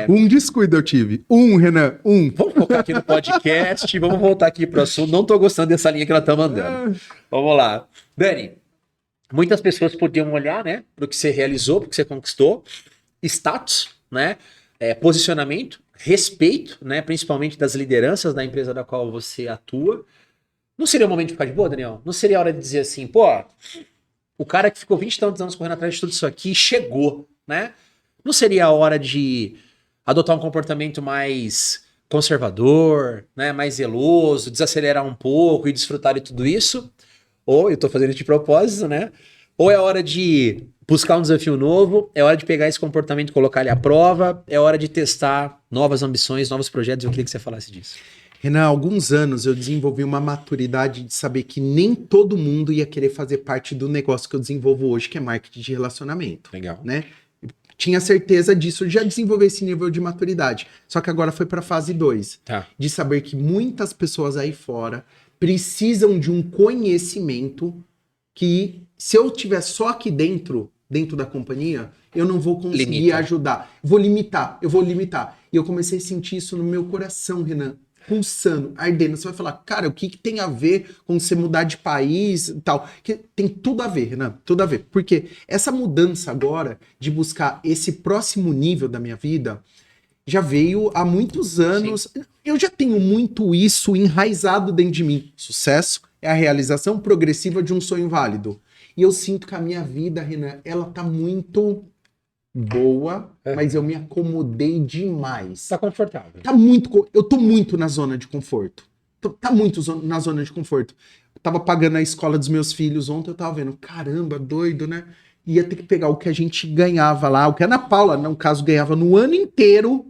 Um descuido eu tive. Renan. Vamos focar aqui no podcast, vamos voltar aqui pro assunto. Não tô gostando dessa linha que ela tá mandando. Vamos lá. Dani, muitas pessoas podiam olhar, né, pro que você realizou, pro que você conquistou, status, né, posicionamento, respeito, né, principalmente das lideranças da empresa da qual você atua. Não seria o momento de ficar de boa, Daniel? Não seria a hora de dizer assim, pô, o cara que ficou 20 e tantos anos correndo atrás de tudo isso aqui chegou, né? Não seria a hora de adotar um comportamento mais conservador, né, mais zeloso, desacelerar um pouco e desfrutar de tudo isso? Ou, eu tô fazendo isso de propósito, né? Ou é hora de buscar um desafio novo, é hora de pegar esse comportamento e colocar ele à prova, é hora de testar novas ambições, novos projetos. Eu queria que você falasse disso. Renan, há alguns anos eu desenvolvi uma maturidade de saber que nem todo mundo ia querer fazer parte do negócio que eu desenvolvo hoje, que é marketing de relacionamento. Legal. Né? Tinha certeza disso, já desenvolvi esse nível de maturidade. Só que agora foi para fase 2. Tá. De saber que muitas pessoas aí fora precisam de um conhecimento que, se eu estiver só aqui dentro da companhia, eu não vou conseguir ajudar. Eu vou limitar. E eu comecei a sentir isso no meu coração, Renan. Pulsando, ardendo. Você vai falar, cara, o que tem a ver com você mudar de país e tal? Que tem tudo a ver, Renan, tudo a ver. Porque essa mudança agora de buscar esse próximo nível da minha vida já veio há muitos anos. Sim. Eu já tenho muito isso enraizado dentro de mim. Sucesso é a realização progressiva de um sonho válido. E eu sinto que a minha vida, Renan, ela tá muito boa, mas eu me acomodei demais. Tá confortável. Eu tô muito na zona de conforto. Tá muito na zona de conforto. Eu tava pagando a escola dos meus filhos ontem, eu tava vendo, caramba, doido, né? Ia ter que pegar o que a gente ganhava lá, o que a Ana Paula, no caso, ganhava no ano inteiro,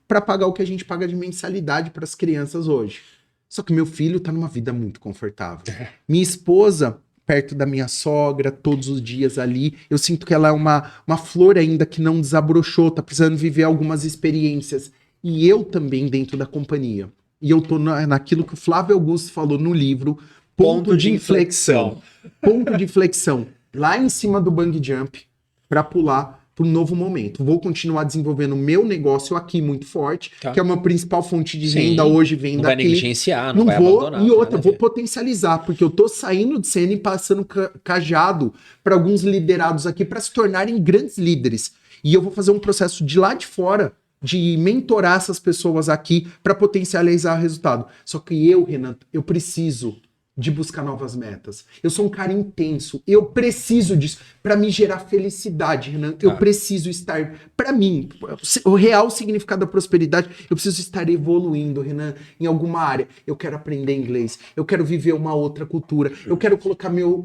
para pagar o que a gente paga de mensalidade para as crianças hoje. Só que meu filho tá numa vida muito confortável. Minha esposa, perto da minha sogra, todos os dias ali. Eu sinto que ela é uma flor ainda que não desabrochou, tá precisando viver algumas experiências. E eu também dentro da companhia. E eu tô naquilo que o Flávio Augusto falou no livro, ponto de inflexão. Ponto de inflexão. Lá em cima do bungee jump, para pular para um novo momento. Vou continuar desenvolvendo o meu negócio aqui muito forte, que é uma principal fonte de renda hoje, vem daqui. Não vai negligenciar, não vai abandonar. E outra, vou potencializar, porque eu tô saindo de cena e passando cajado para alguns liderados aqui para se tornarem grandes líderes. E eu vou fazer um processo de lá de fora, de mentorar essas pessoas aqui para potencializar o resultado. Só que eu, Renato, eu preciso de buscar novas metas. Eu sou um cara intenso. Eu preciso disso para me gerar felicidade, Renan. Eu preciso estar, para mim, o real significado da prosperidade, eu preciso estar evoluindo, Renan, em alguma área. Eu quero aprender inglês. Eu quero viver uma outra cultura. Eu quero colocar meu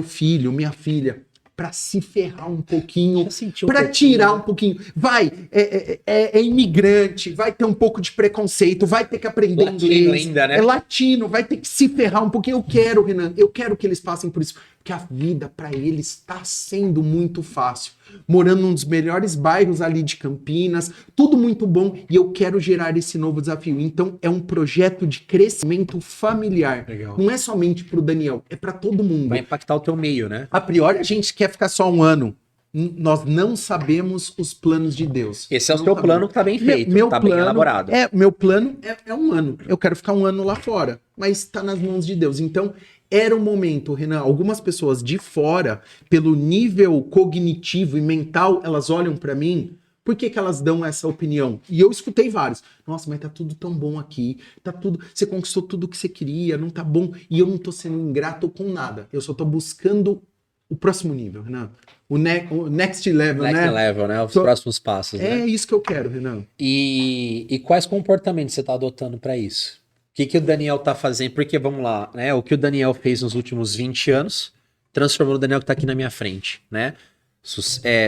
filho, minha filha, para se ferrar um pouquinho, para tirar um pouquinho. Vai, é imigrante, vai ter um pouco de preconceito, vai ter que aprender inglês. Ainda, né? É latino, vai ter que se ferrar um pouquinho. Eu quero, Renan, eu quero que eles passem por isso. Porque a vida para eles está sendo muito fácil. Morando num dos melhores bairros ali de Campinas, tudo muito bom. E eu quero gerar esse novo desafio. Então é um projeto de crescimento familiar. Legal. Não é somente para o Daniel, é para todo mundo. Vai impactar o teu meio, né? A priori a gente quer ficar só um ano. Nós não sabemos os planos de Deus. Esse é o Não seu sabemos. plano que tá bem feito, Meu tá plano bem elaborado. Meu plano é um ano. Eu quero ficar um ano lá fora, mas está nas mãos de Deus. Então, era o momento, Renan. Algumas pessoas de fora, pelo nível cognitivo e mental, elas olham para mim. Por que elas dão essa opinião? E eu escutei vários. Nossa, mas tá tudo tão bom aqui. Tá tudo. Você conquistou tudo que você queria, não tá bom. E eu não tô sendo ingrato com nada. Eu só tô buscando o próximo nível, Renan. O next level, Next né? level, né? Os próximos passos, né? É isso que eu quero, Renan. E quais comportamentos você tá adotando para isso? O que o Daniel tá fazendo? Porque, vamos lá, né? O que o Daniel fez nos últimos 20 anos transformou o Daniel que tá aqui na minha frente, né?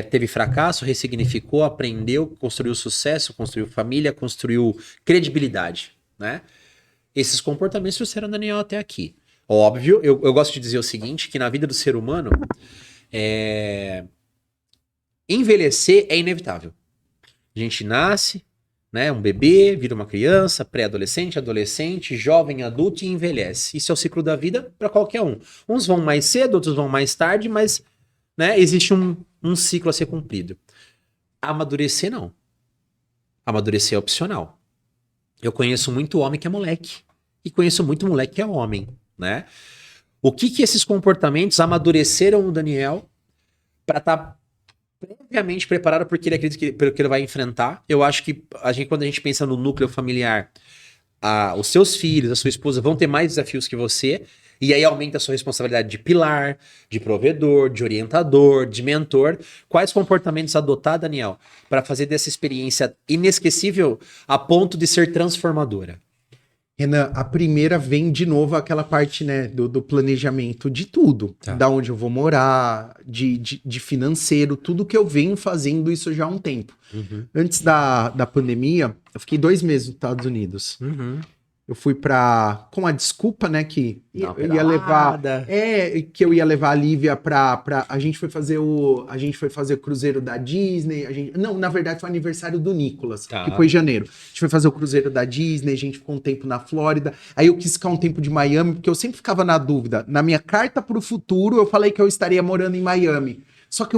Teve fracasso, ressignificou, aprendeu, construiu sucesso, construiu família, construiu credibilidade, né? Esses comportamentos trouxeram o Daniel até aqui. Óbvio, eu gosto de dizer o seguinte, que na vida do ser humano, envelhecer é inevitável. A gente nasce, né, um bebê, vira uma criança, pré-adolescente, adolescente, jovem, adulto e envelhece. Isso é o ciclo da vida para qualquer um. Uns vão mais cedo, outros vão mais tarde, mas, né, existe um ciclo a ser cumprido. Amadurecer, não. Amadurecer é opcional. Eu conheço muito homem que é moleque. E conheço muito moleque que é homem, né? O que esses comportamentos amadureceram o Daniel para estar previamente preparado porque ele acredita pelo que ele vai enfrentar. Eu acho que quando a gente pensa no núcleo familiar, os seus filhos, a sua esposa vão ter mais desafios que você, e aí aumenta a sua responsabilidade de pilar, de provedor, de orientador, de mentor. Quais comportamentos adotar, Daniel, para fazer dessa experiência inesquecível a ponto de ser transformadora? Renan, a primeira vem de novo aquela parte, né, do planejamento de tudo. Tá. Da onde eu vou morar, de financeiro, tudo que eu venho fazendo isso já há um tempo. Uhum. Antes da pandemia, eu fiquei 2 meses nos Estados Unidos. Uhum. Eu fui com a desculpa, né, que Dá uma eu ia levar... pedalada. Que eu ia levar a Lívia a gente foi fazer o cruzeiro da Disney, não, na verdade foi o aniversário do Nicolas, Tá. que foi em janeiro. A gente foi fazer o cruzeiro da Disney, a gente ficou um tempo na Flórida, aí eu quis ficar um tempo de Miami, porque eu sempre ficava na dúvida. Na minha carta pro futuro, eu falei que eu estaria morando em Miami. Só que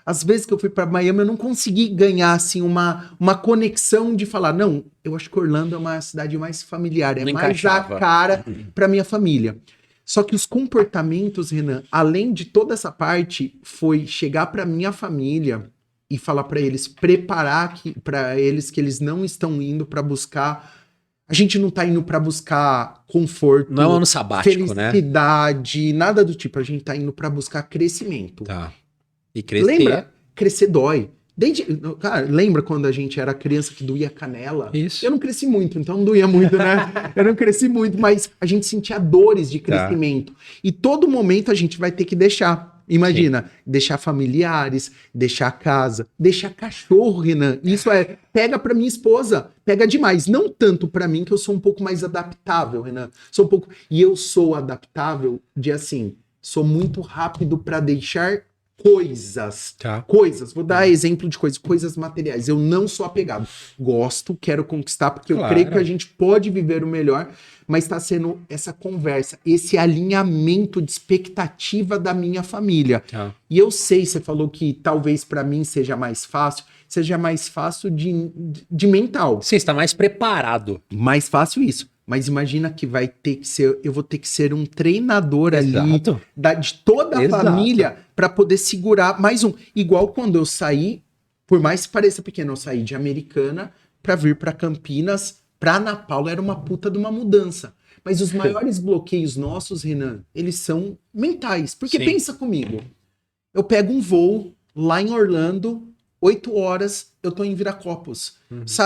às vezes que eu fui para Miami, eu não consegui ganhar, assim, uma conexão de falar, não, eu acho que Orlando é uma cidade mais familiar, é Não mais encaixava. a cara para minha família. Só que os comportamentos, Renan, além de toda essa parte, foi chegar para minha família e falar para eles, preparar para eles que eles não estão indo para buscar. A gente não tá indo para buscar conforto, Não é um ano sabático, né? felicidade, nada do tipo. A gente tá indo para buscar crescimento. Tá. E crescer. Lembra? Crescer dói. Cara, lembra quando a gente era criança que doía a canela? Isso. Eu não cresci muito, então não doía muito, né? Eu não cresci muito, mas a gente sentia dores de crescimento. E todo momento a gente vai ter que deixar. Imagina, deixar familiares, deixar casa, deixar cachorro, Renan. Isso pega pra minha esposa, pega demais. Não tanto pra mim, que eu sou um pouco mais adaptável, Renan. E eu sou adaptável sou muito rápido pra deixar coisas. Tá. Coisas. Vou dar exemplo de coisas materiais. Eu não sou apegado. Gosto, quero conquistar, porque eu creio que a gente pode viver o melhor, mas está sendo essa conversa, esse alinhamento de expectativa da minha família. Tá. E eu sei, você falou que talvez para mim seja mais fácil de mental. Você está mais preparado. Mais fácil isso. Mas imagina que eu vou ter que ser um treinador Exato. ali de toda a Exato. família para poder segurar mais um. Igual quando eu saí, por mais que pareça pequeno, eu saí de Americana para vir para Campinas, para Ana Paula era uma puta de uma mudança. Mas os maiores bloqueios nossos, Renan, eles são mentais. Porque Sim. pensa comigo, eu pego um voo lá em Orlando, 8 horas, eu tô em Viracopos.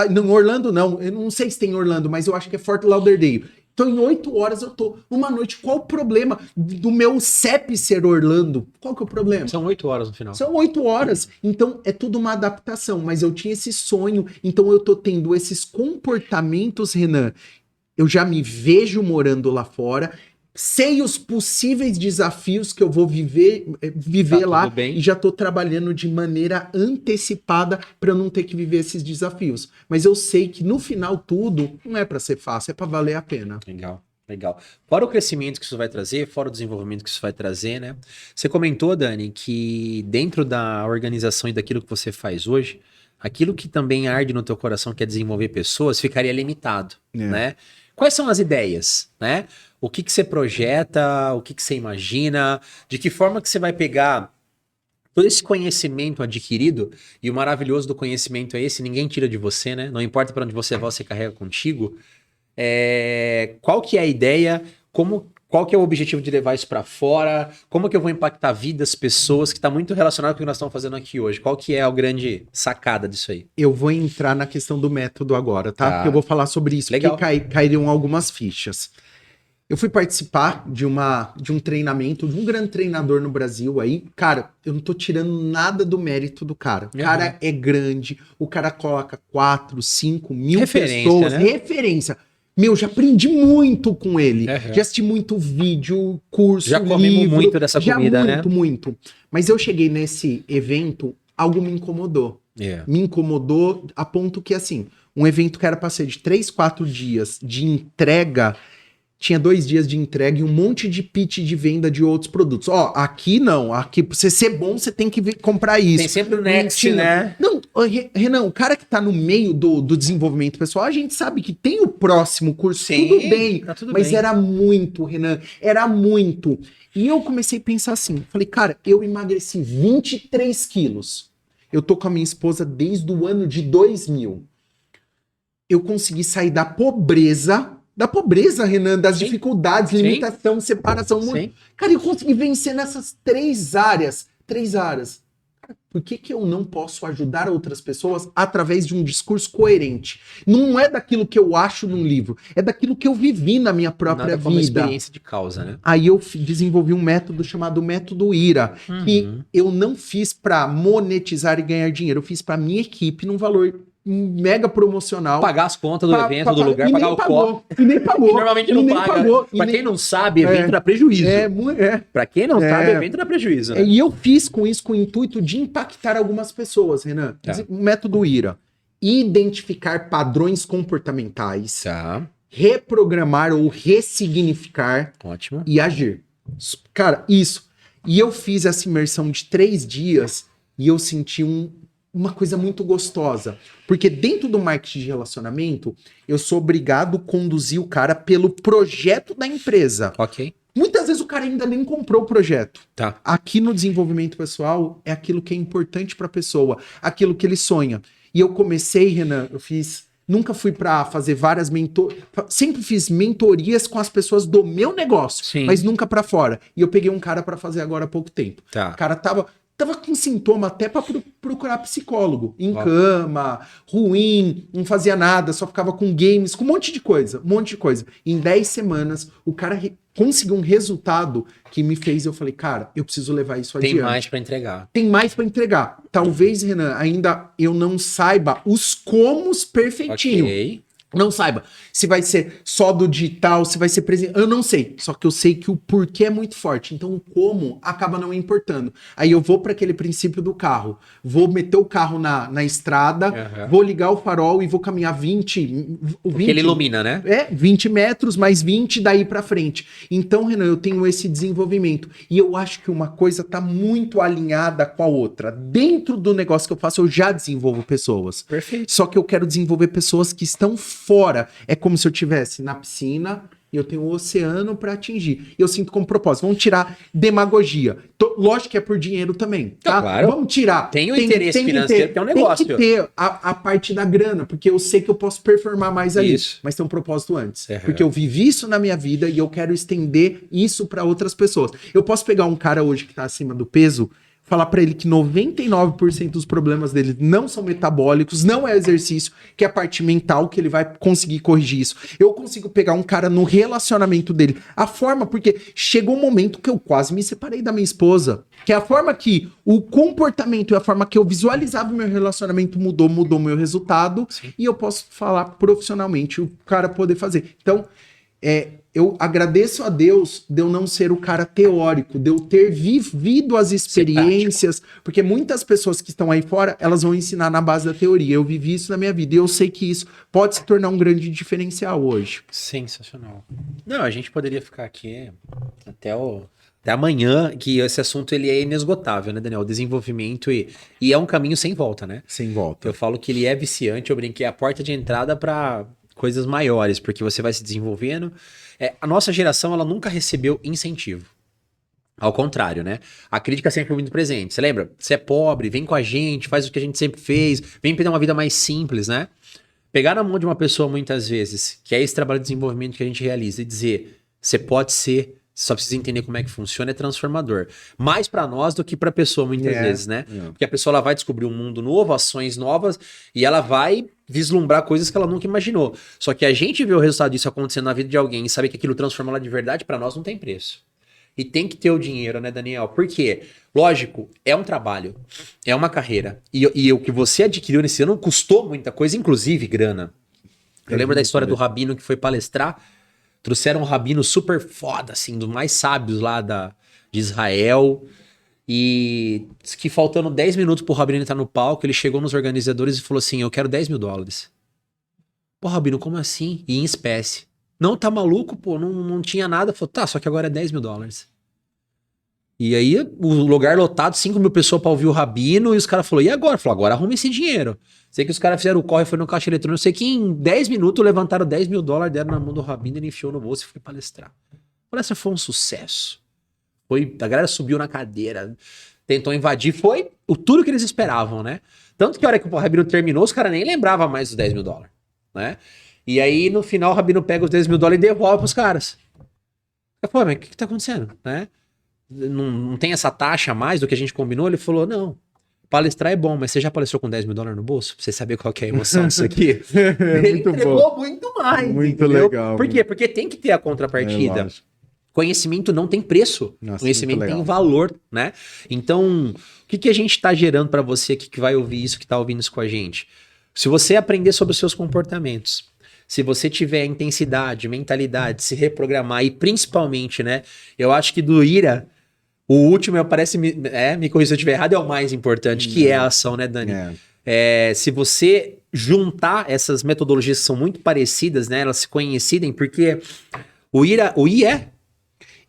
Não, Orlando não, eu não sei se tem Orlando, mas eu acho que é Fort Lauderdale. Então em 8 horas eu tô. Uma noite, qual o problema do meu CEP ser Orlando? Qual que é o problema? São 8 horas no final. São 8 horas. Então é tudo uma adaptação, mas eu tinha esse sonho, então eu tô tendo esses comportamentos, Renan. Eu já me vejo morando lá fora, sei os possíveis desafios que eu vou viver Tá lá tudo bem. e já tô trabalhando de maneira antecipada para não ter que viver esses desafios. Mas eu sei que no final tudo não é para ser fácil, é para valer a pena. Legal. Legal. Fora o crescimento que isso vai trazer, fora o desenvolvimento que isso vai trazer, né? Você comentou, Dani, que dentro da organização e daquilo que você faz hoje, aquilo que também arde no teu coração, que é desenvolver pessoas, ficaria limitado, né? Quais são as ideias, né? O que você projeta, o que você imagina, de que forma que você vai pegar todo esse conhecimento adquirido, e o maravilhoso do conhecimento é esse, ninguém tira de você, né? Não importa para onde você vai, você carrega contigo. Qual que é a ideia? Qual que é o objetivo de levar isso para fora? Como que eu vou impactar vidas, pessoas, que está muito relacionado com o que nós estamos fazendo aqui hoje? Qual que é a grande sacada disso aí? Eu vou entrar na questão do método agora, tá? Porque eu vou falar sobre isso. Legal. Porque cairiam algumas fichas. Eu fui participar de um treinamento de um grande treinador no Brasil aí. Cara, eu não tô tirando nada do mérito do cara. O cara é grande, o cara coloca 4, 5 mil pessoas. Né? Referência. Meu, já aprendi muito com ele. Já assisti muito vídeo, curso, já comemos livro, muito dessa comida, né? Muito. Mas eu cheguei nesse evento, algo me incomodou. Me incomodou a ponto que, assim, um evento que era pra ser de 3, 4 dias de entrega, tinha 2 dias de entrega e um monte de pitch de venda de outros produtos. Ó, aqui não. Aqui, pra você ser bom, você tem que comprar isso. Tem sempre o next, né? Não, Renan, o cara que tá no meio do desenvolvimento pessoal, a gente sabe que tem o próximo curso, sim, tudo bem. tá tudo mas bem. Era muito, Renan. Era muito. E eu comecei a pensar assim. Falei, cara, eu emagreci 23 quilos. Eu tô com a minha esposa desde o ano de 2000. Eu consegui sair da pobreza, Renan, das dificuldades, limitação, separação. Cara, eu consegui vencer nessas 3 áreas. Cara, por que eu não posso ajudar outras pessoas através de um discurso coerente? Não é daquilo que eu acho num livro, é daquilo que eu vivi na minha própria vida. Como experiência de causa, né? Aí eu desenvolvi um método chamado método IRA, que eu não fiz para monetizar e ganhar dinheiro, eu fiz para minha equipe num valor mega promocional. Pagar as contas do evento, do lugar, pagar o copo. E nem pagou. Normalmente não paga. Pra quem não sabe, evento dá prejuízo. Pra quem não sabe, evento dá prejuízo. Né? E eu fiz com isso com o intuito de impactar algumas pessoas, Renan. O método IRA. Identificar padrões comportamentais. Reprogramar ou ressignificar. Ótimo. E agir. Cara, isso. E eu fiz essa imersão de 3 dias e eu senti uma coisa muito gostosa. Porque dentro do marketing de relacionamento, eu sou obrigado a conduzir o cara pelo projeto da empresa. Ok. Muitas vezes o cara ainda nem comprou o projeto. Tá. Aqui no desenvolvimento pessoal, é aquilo que é importante para a pessoa, aquilo que ele sonha. E eu comecei, Renan, nunca fui para fazer várias sempre fiz mentorias com as pessoas do meu negócio, mas nunca para fora. E eu peguei um cara para fazer agora há pouco tempo. Tá. O cara tava com sintoma até para procurar psicólogo. Em cama, ruim, não fazia nada, só ficava com games, com um monte de coisa. Em 10 semanas, o cara conseguiu um resultado que me fez, eu falei, cara, eu preciso levar isso adiante. Tem mais pra entregar. Talvez, Renan, ainda eu não saiba os comos perfeitinho. Ok. Não saiba se vai ser só do digital, se vai ser presente. Eu não sei. Só que eu sei que o porquê é muito forte. Então o como acaba não importando. Aí eu vou para aquele princípio do carro. Vou meter o carro na estrada, vou ligar o farol e vou caminhar 20. Porque ele ilumina, né? 20 metros, mais 20 daí para frente. Então, Renan, eu tenho esse desenvolvimento. E eu acho que uma coisa tá muito alinhada com a outra. Dentro do negócio que eu faço, eu já desenvolvo pessoas. Perfeito. Só que eu quero desenvolver pessoas que estão fora. É como se eu estivesse na piscina e eu tenho o oceano para atingir. Eu sinto como propósito. Vamos tirar demagogia. Lógico que é por dinheiro também, tá? Claro. Vamos tirar. Tem o interesse financeiro, que é um negócio. Tem que ter a parte da grana, porque eu sei que eu posso performar mais ali. Isso. Mas tem um propósito antes. Porque eu vivi isso na minha vida e eu quero estender isso para outras pessoas. Eu posso pegar um cara hoje que tá acima do peso, falar para ele que 99% dos problemas dele não são metabólicos, não é exercício, que é a parte mental, que ele vai conseguir corrigir isso. Eu consigo pegar um cara no relacionamento dele. A forma, porque chegou um momento que eu quase me separei da minha esposa, que é a forma que o comportamento e a forma que eu visualizava o meu relacionamento mudou o meu resultado. Sim. E eu posso falar profissionalmente, o cara poder fazer. Então, eu agradeço a Deus de eu não ser o cara teórico, de eu ter vivido as experiências, porque muitas pessoas que estão aí fora, elas vão ensinar na base da teoria. Eu vivi isso na minha vida e eu sei que isso pode se tornar um grande diferencial hoje. Sensacional. Não, a gente poderia ficar aqui até amanhã, que esse assunto ele é inesgotável, né, Daniel? O desenvolvimento e é um caminho sem volta, né? Sem volta. Eu falo que ele é viciante, eu brinquei, é a porta de entrada para coisas maiores, porque você vai se desenvolvendo. A nossa geração, ela nunca recebeu incentivo. Ao contrário, né? A crítica sempre foi muito presente. Você lembra? Você é pobre, vem com a gente, faz o que a gente sempre fez, vem pedir uma vida mais simples, né? Pegar na mão de uma pessoa, muitas vezes, que é esse trabalho de desenvolvimento que a gente realiza, e dizer, você pode ser, você só precisa entender como é que funciona, é transformador. Mais para nós do que para a pessoa, muitas vezes, né? Porque a pessoa ela vai descobrir um mundo novo, ações novas, e ela vai vislumbrar coisas que ela nunca imaginou. Só que a gente vê o resultado disso acontecendo na vida de alguém e saber que aquilo transforma ela de verdade, para nós não tem preço. E tem que ter o dinheiro, né, Daniel? Por quê? Lógico, é um trabalho, é uma carreira. E o que você adquiriu nesse ano custou muita coisa, inclusive grana. Eu lembro da história do rabino que foi palestrar. Trouxeram um rabino super foda, assim, dos mais sábios lá de Israel. E disse que faltando 10 minutos pro rabino entrar no palco, ele chegou nos organizadores e falou assim, eu quero $10.000. Pô, rabino, como assim? E em espécie. Não, tá maluco, pô, não tinha nada. Falou, tá, só que agora é $10.000. E aí, o lugar lotado, 5.000 pessoas pra ouvir o rabino, e os caras falaram, e agora? Falou, agora arruma esse dinheiro. Sei que os caras fizeram o corre, foi no caixa eletrônico, sei que em 10 minutos levantaram $10.000, deram na mão do rabino, ele enfiou no bolso e foi palestrar. A palestra foi um sucesso. A galera subiu na cadeira, tentou invadir, foi tudo que eles esperavam, né? Tanto que a hora que o rabino terminou, os caras nem lembravam mais dos $10.000, né? E aí, no final, o rabino pega os $10.000 e devolve pros caras. Eu falei, mas o que tá acontecendo, né? Não tem essa taxa a mais do que a gente combinou? Ele falou, não, palestrar é bom, mas você já palestrou com $10.000 no bolso? Pra você saber qual que é a emoção disso aqui? Ele entregou muito mais. Muito entendeu? legal. Por quê? Porque tem que ter a contrapartida. Conhecimento não tem preço. Nossa, conhecimento tem valor, né? Então, o que a gente está gerando para você aqui que vai ouvir isso, que está ouvindo isso com a gente? Se você aprender sobre os seus comportamentos, se você tiver intensidade, mentalidade, se reprogramar e principalmente, né? Eu acho que do IRA, o último, me corrija se eu estiver errado, é o mais importante, que é a ação, né, Dani? Se você juntar essas metodologias que são muito parecidas, né? Elas se coincidem, porque o I é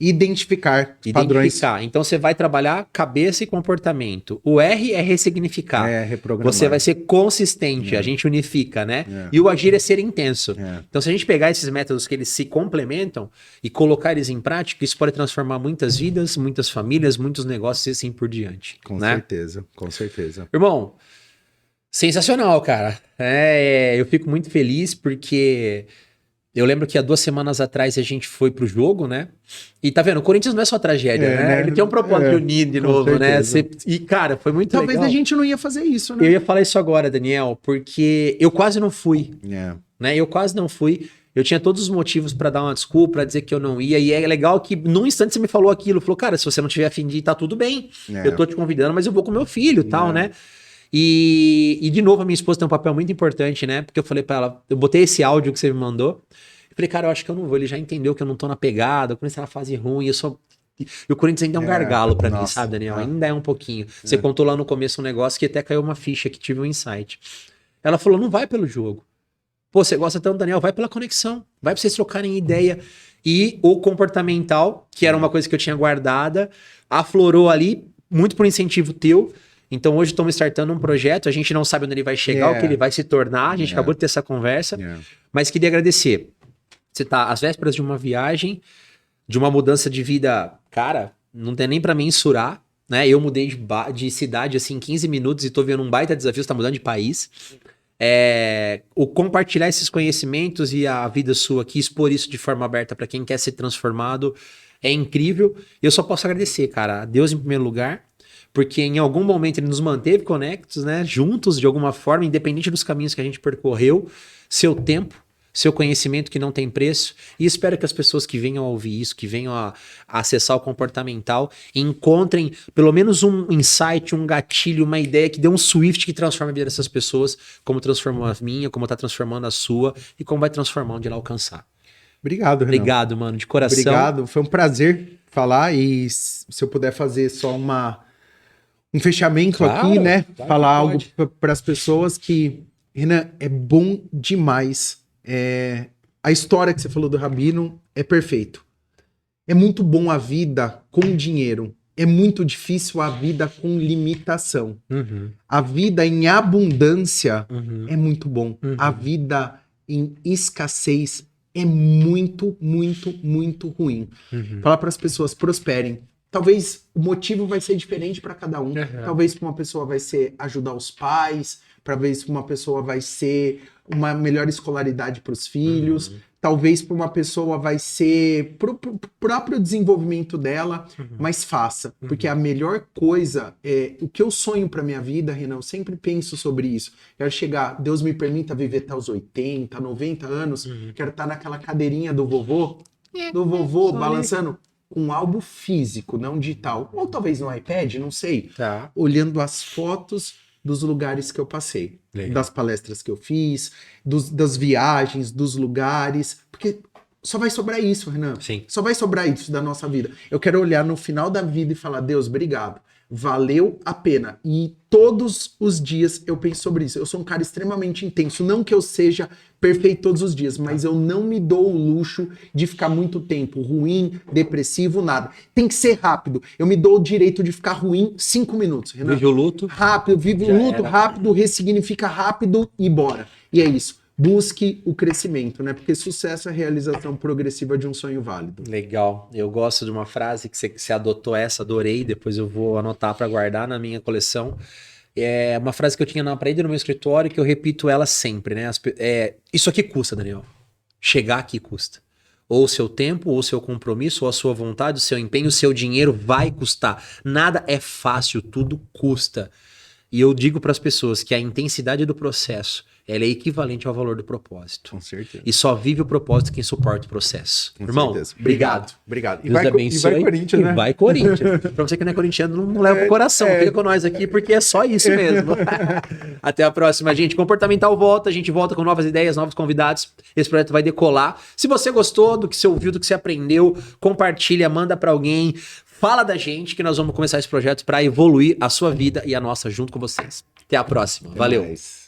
Identificar padrões. Então você vai trabalhar cabeça e comportamento. O R é ressignificar. Reprogramar. Você vai ser consistente, a gente unifica, né? E o agir é ser intenso. Então se a gente pegar esses métodos que eles se complementam e colocar eles em prática, isso pode transformar muitas vidas, muitas famílias, muitos negócios e assim por diante. Com né? certeza, com certeza. Irmão, sensacional, cara. Eu fico muito feliz porque... Eu lembro que há 2 semanas atrás a gente foi pro jogo, né? E tá vendo, o Corinthians não é só tragédia, né? Ele tem um propósito de unir de novo, né? E, cara, foi muito legal. Talvez a gente não ia fazer isso, né? Eu ia falar isso agora, Daniel, porque eu quase não fui. Né? Eu quase não fui. Eu tinha todos os motivos pra dar uma desculpa, pra dizer que eu não ia. E é legal que num instante você me falou aquilo. Falou, cara, se você não tiver a fim de ir, tá tudo bem. Eu tô te convidando, mas eu vou com meu filho e tal, né? E de novo, a minha esposa tem um papel muito importante, né? Porque eu falei pra ela, eu botei esse áudio que você me mandou. Eu falei, cara, eu acho que eu não vou. Ele já entendeu que eu não tô na pegada, eu comecei na fase ruim, e o Corinthians ainda é um gargalo pra mim, sabe, Daniel? Ainda é um pouquinho. Você contou lá no começo um negócio que até caiu uma ficha, que tive um insight. Ela falou, não vai pelo jogo. Pô, você gosta tanto, Daniel, vai pela conexão. Vai pra vocês trocarem ideia. E o comportamental, que era uma coisa que eu tinha guardada, aflorou ali, muito por incentivo teu. Então hoje estamos startando um projeto, a gente não sabe onde ele vai chegar, o que ele vai se tornar, a gente acabou de ter essa conversa, mas queria agradecer. Você tá às vésperas de uma viagem, de uma mudança de vida, cara, não tem nem pra mensurar, né? Eu mudei de cidade assim em 15 minutos e tô vendo um baita desafio, você tá mudando de país. O compartilhar esses conhecimentos e a vida sua aqui, expor isso de forma aberta pra quem quer ser transformado, é incrível. Eu só posso agradecer, cara, a Deus em primeiro lugar, porque em algum momento ele nos manteve conectos, né? Juntos de alguma forma, independente dos caminhos que a gente percorreu, seu tempo, seu conhecimento que não tem preço, e espero que as pessoas que venham a ouvir isso, que venham a acessar o comportamental, encontrem pelo menos um insight, um gatilho, uma ideia que dê um swift que transforme a vida dessas pessoas, como transformou a minha, como está transformando a sua, e como vai transformar onde ela alcançar. Obrigado, Renan. Obrigado, mano, de coração. Obrigado, foi um prazer falar e se eu puder fazer só um fechamento Claro, aqui, né? claro, Falar algo pode. para as pessoas que, Renan, é bom demais. A história que você falou do Rabino é perfeito. É muito bom a vida com dinheiro. É muito difícil a vida com limitação. Uhum, A vida em abundância uhum, é muito bom. Uhum. A vida em escassez é muito, muito, muito ruim. uhum. Falar para as pessoas prosperem. Talvez o motivo vai ser diferente para cada um. Uhum. Talvez para uma pessoa vai ser ajudar os pais, talvez para uma pessoa vai ser uma melhor escolaridade para os filhos, talvez para uma pessoa vai ser para o próprio desenvolvimento dela, mas faça. Porque a melhor coisa o que eu sonho para minha vida, Renan, eu sempre penso sobre isso. Quero chegar, Deus me permita viver até os 80, 90 anos, quero estar naquela cadeirinha do vovô balançando com um álbum físico, não digital. Ou talvez no iPad, não sei. Tá. Olhando as fotos dos lugares que eu passei. Legal. Das palestras que eu fiz, das viagens, dos lugares. Porque só vai sobrar isso, Renan. Sim. Só vai sobrar isso da nossa vida. Eu quero olhar no final da vida e falar, Deus, obrigado. Valeu a pena. E todos os dias eu penso sobre isso. Eu sou um cara extremamente intenso. Não que eu seja perfeito todos os dias, mas eu não me dou o luxo de ficar muito tempo ruim, depressivo, nada. Tem que ser rápido. Eu me dou o direito de ficar ruim 5 minutos, Renan. Vive o luto. Rápido, vive Já o luto era. rápido, ressignifica rápido e bora. E é isso. Busque o crescimento, né? Porque sucesso é a realização progressiva de um sonho válido. Legal. Eu gosto de uma frase que você adotou essa, adorei. Depois eu vou anotar para guardar na minha coleção. É uma frase que eu tinha na parede no meu escritório que eu repito ela sempre, né? Isso aqui custa, Daniel. Chegar aqui custa. Ou o seu tempo, ou o seu compromisso, ou a sua vontade, o seu empenho, o seu dinheiro vai custar. Nada é fácil, tudo custa. E eu digo para as pessoas que a intensidade do processo ela é equivalente ao valor do propósito. Com certeza. E só vive o propósito quem suporta o processo. Com Irmão, certeza. obrigado. Obrigado. Deus abençoe. E vai Corinthians, né? E vai Corinthians. Pra você que não é corintiano, não leva pro coração. Fica com nós aqui, porque é só isso mesmo. Até a próxima, gente. Comportamental volta. A gente volta com novas ideias, novos convidados. Esse projeto vai decolar. Se você gostou do que você ouviu, do que você aprendeu, compartilha, manda pra alguém. Fala da gente que nós vamos começar esse projeto para evoluir a sua vida e a nossa junto com vocês. Até a próxima. Valeu. Mais.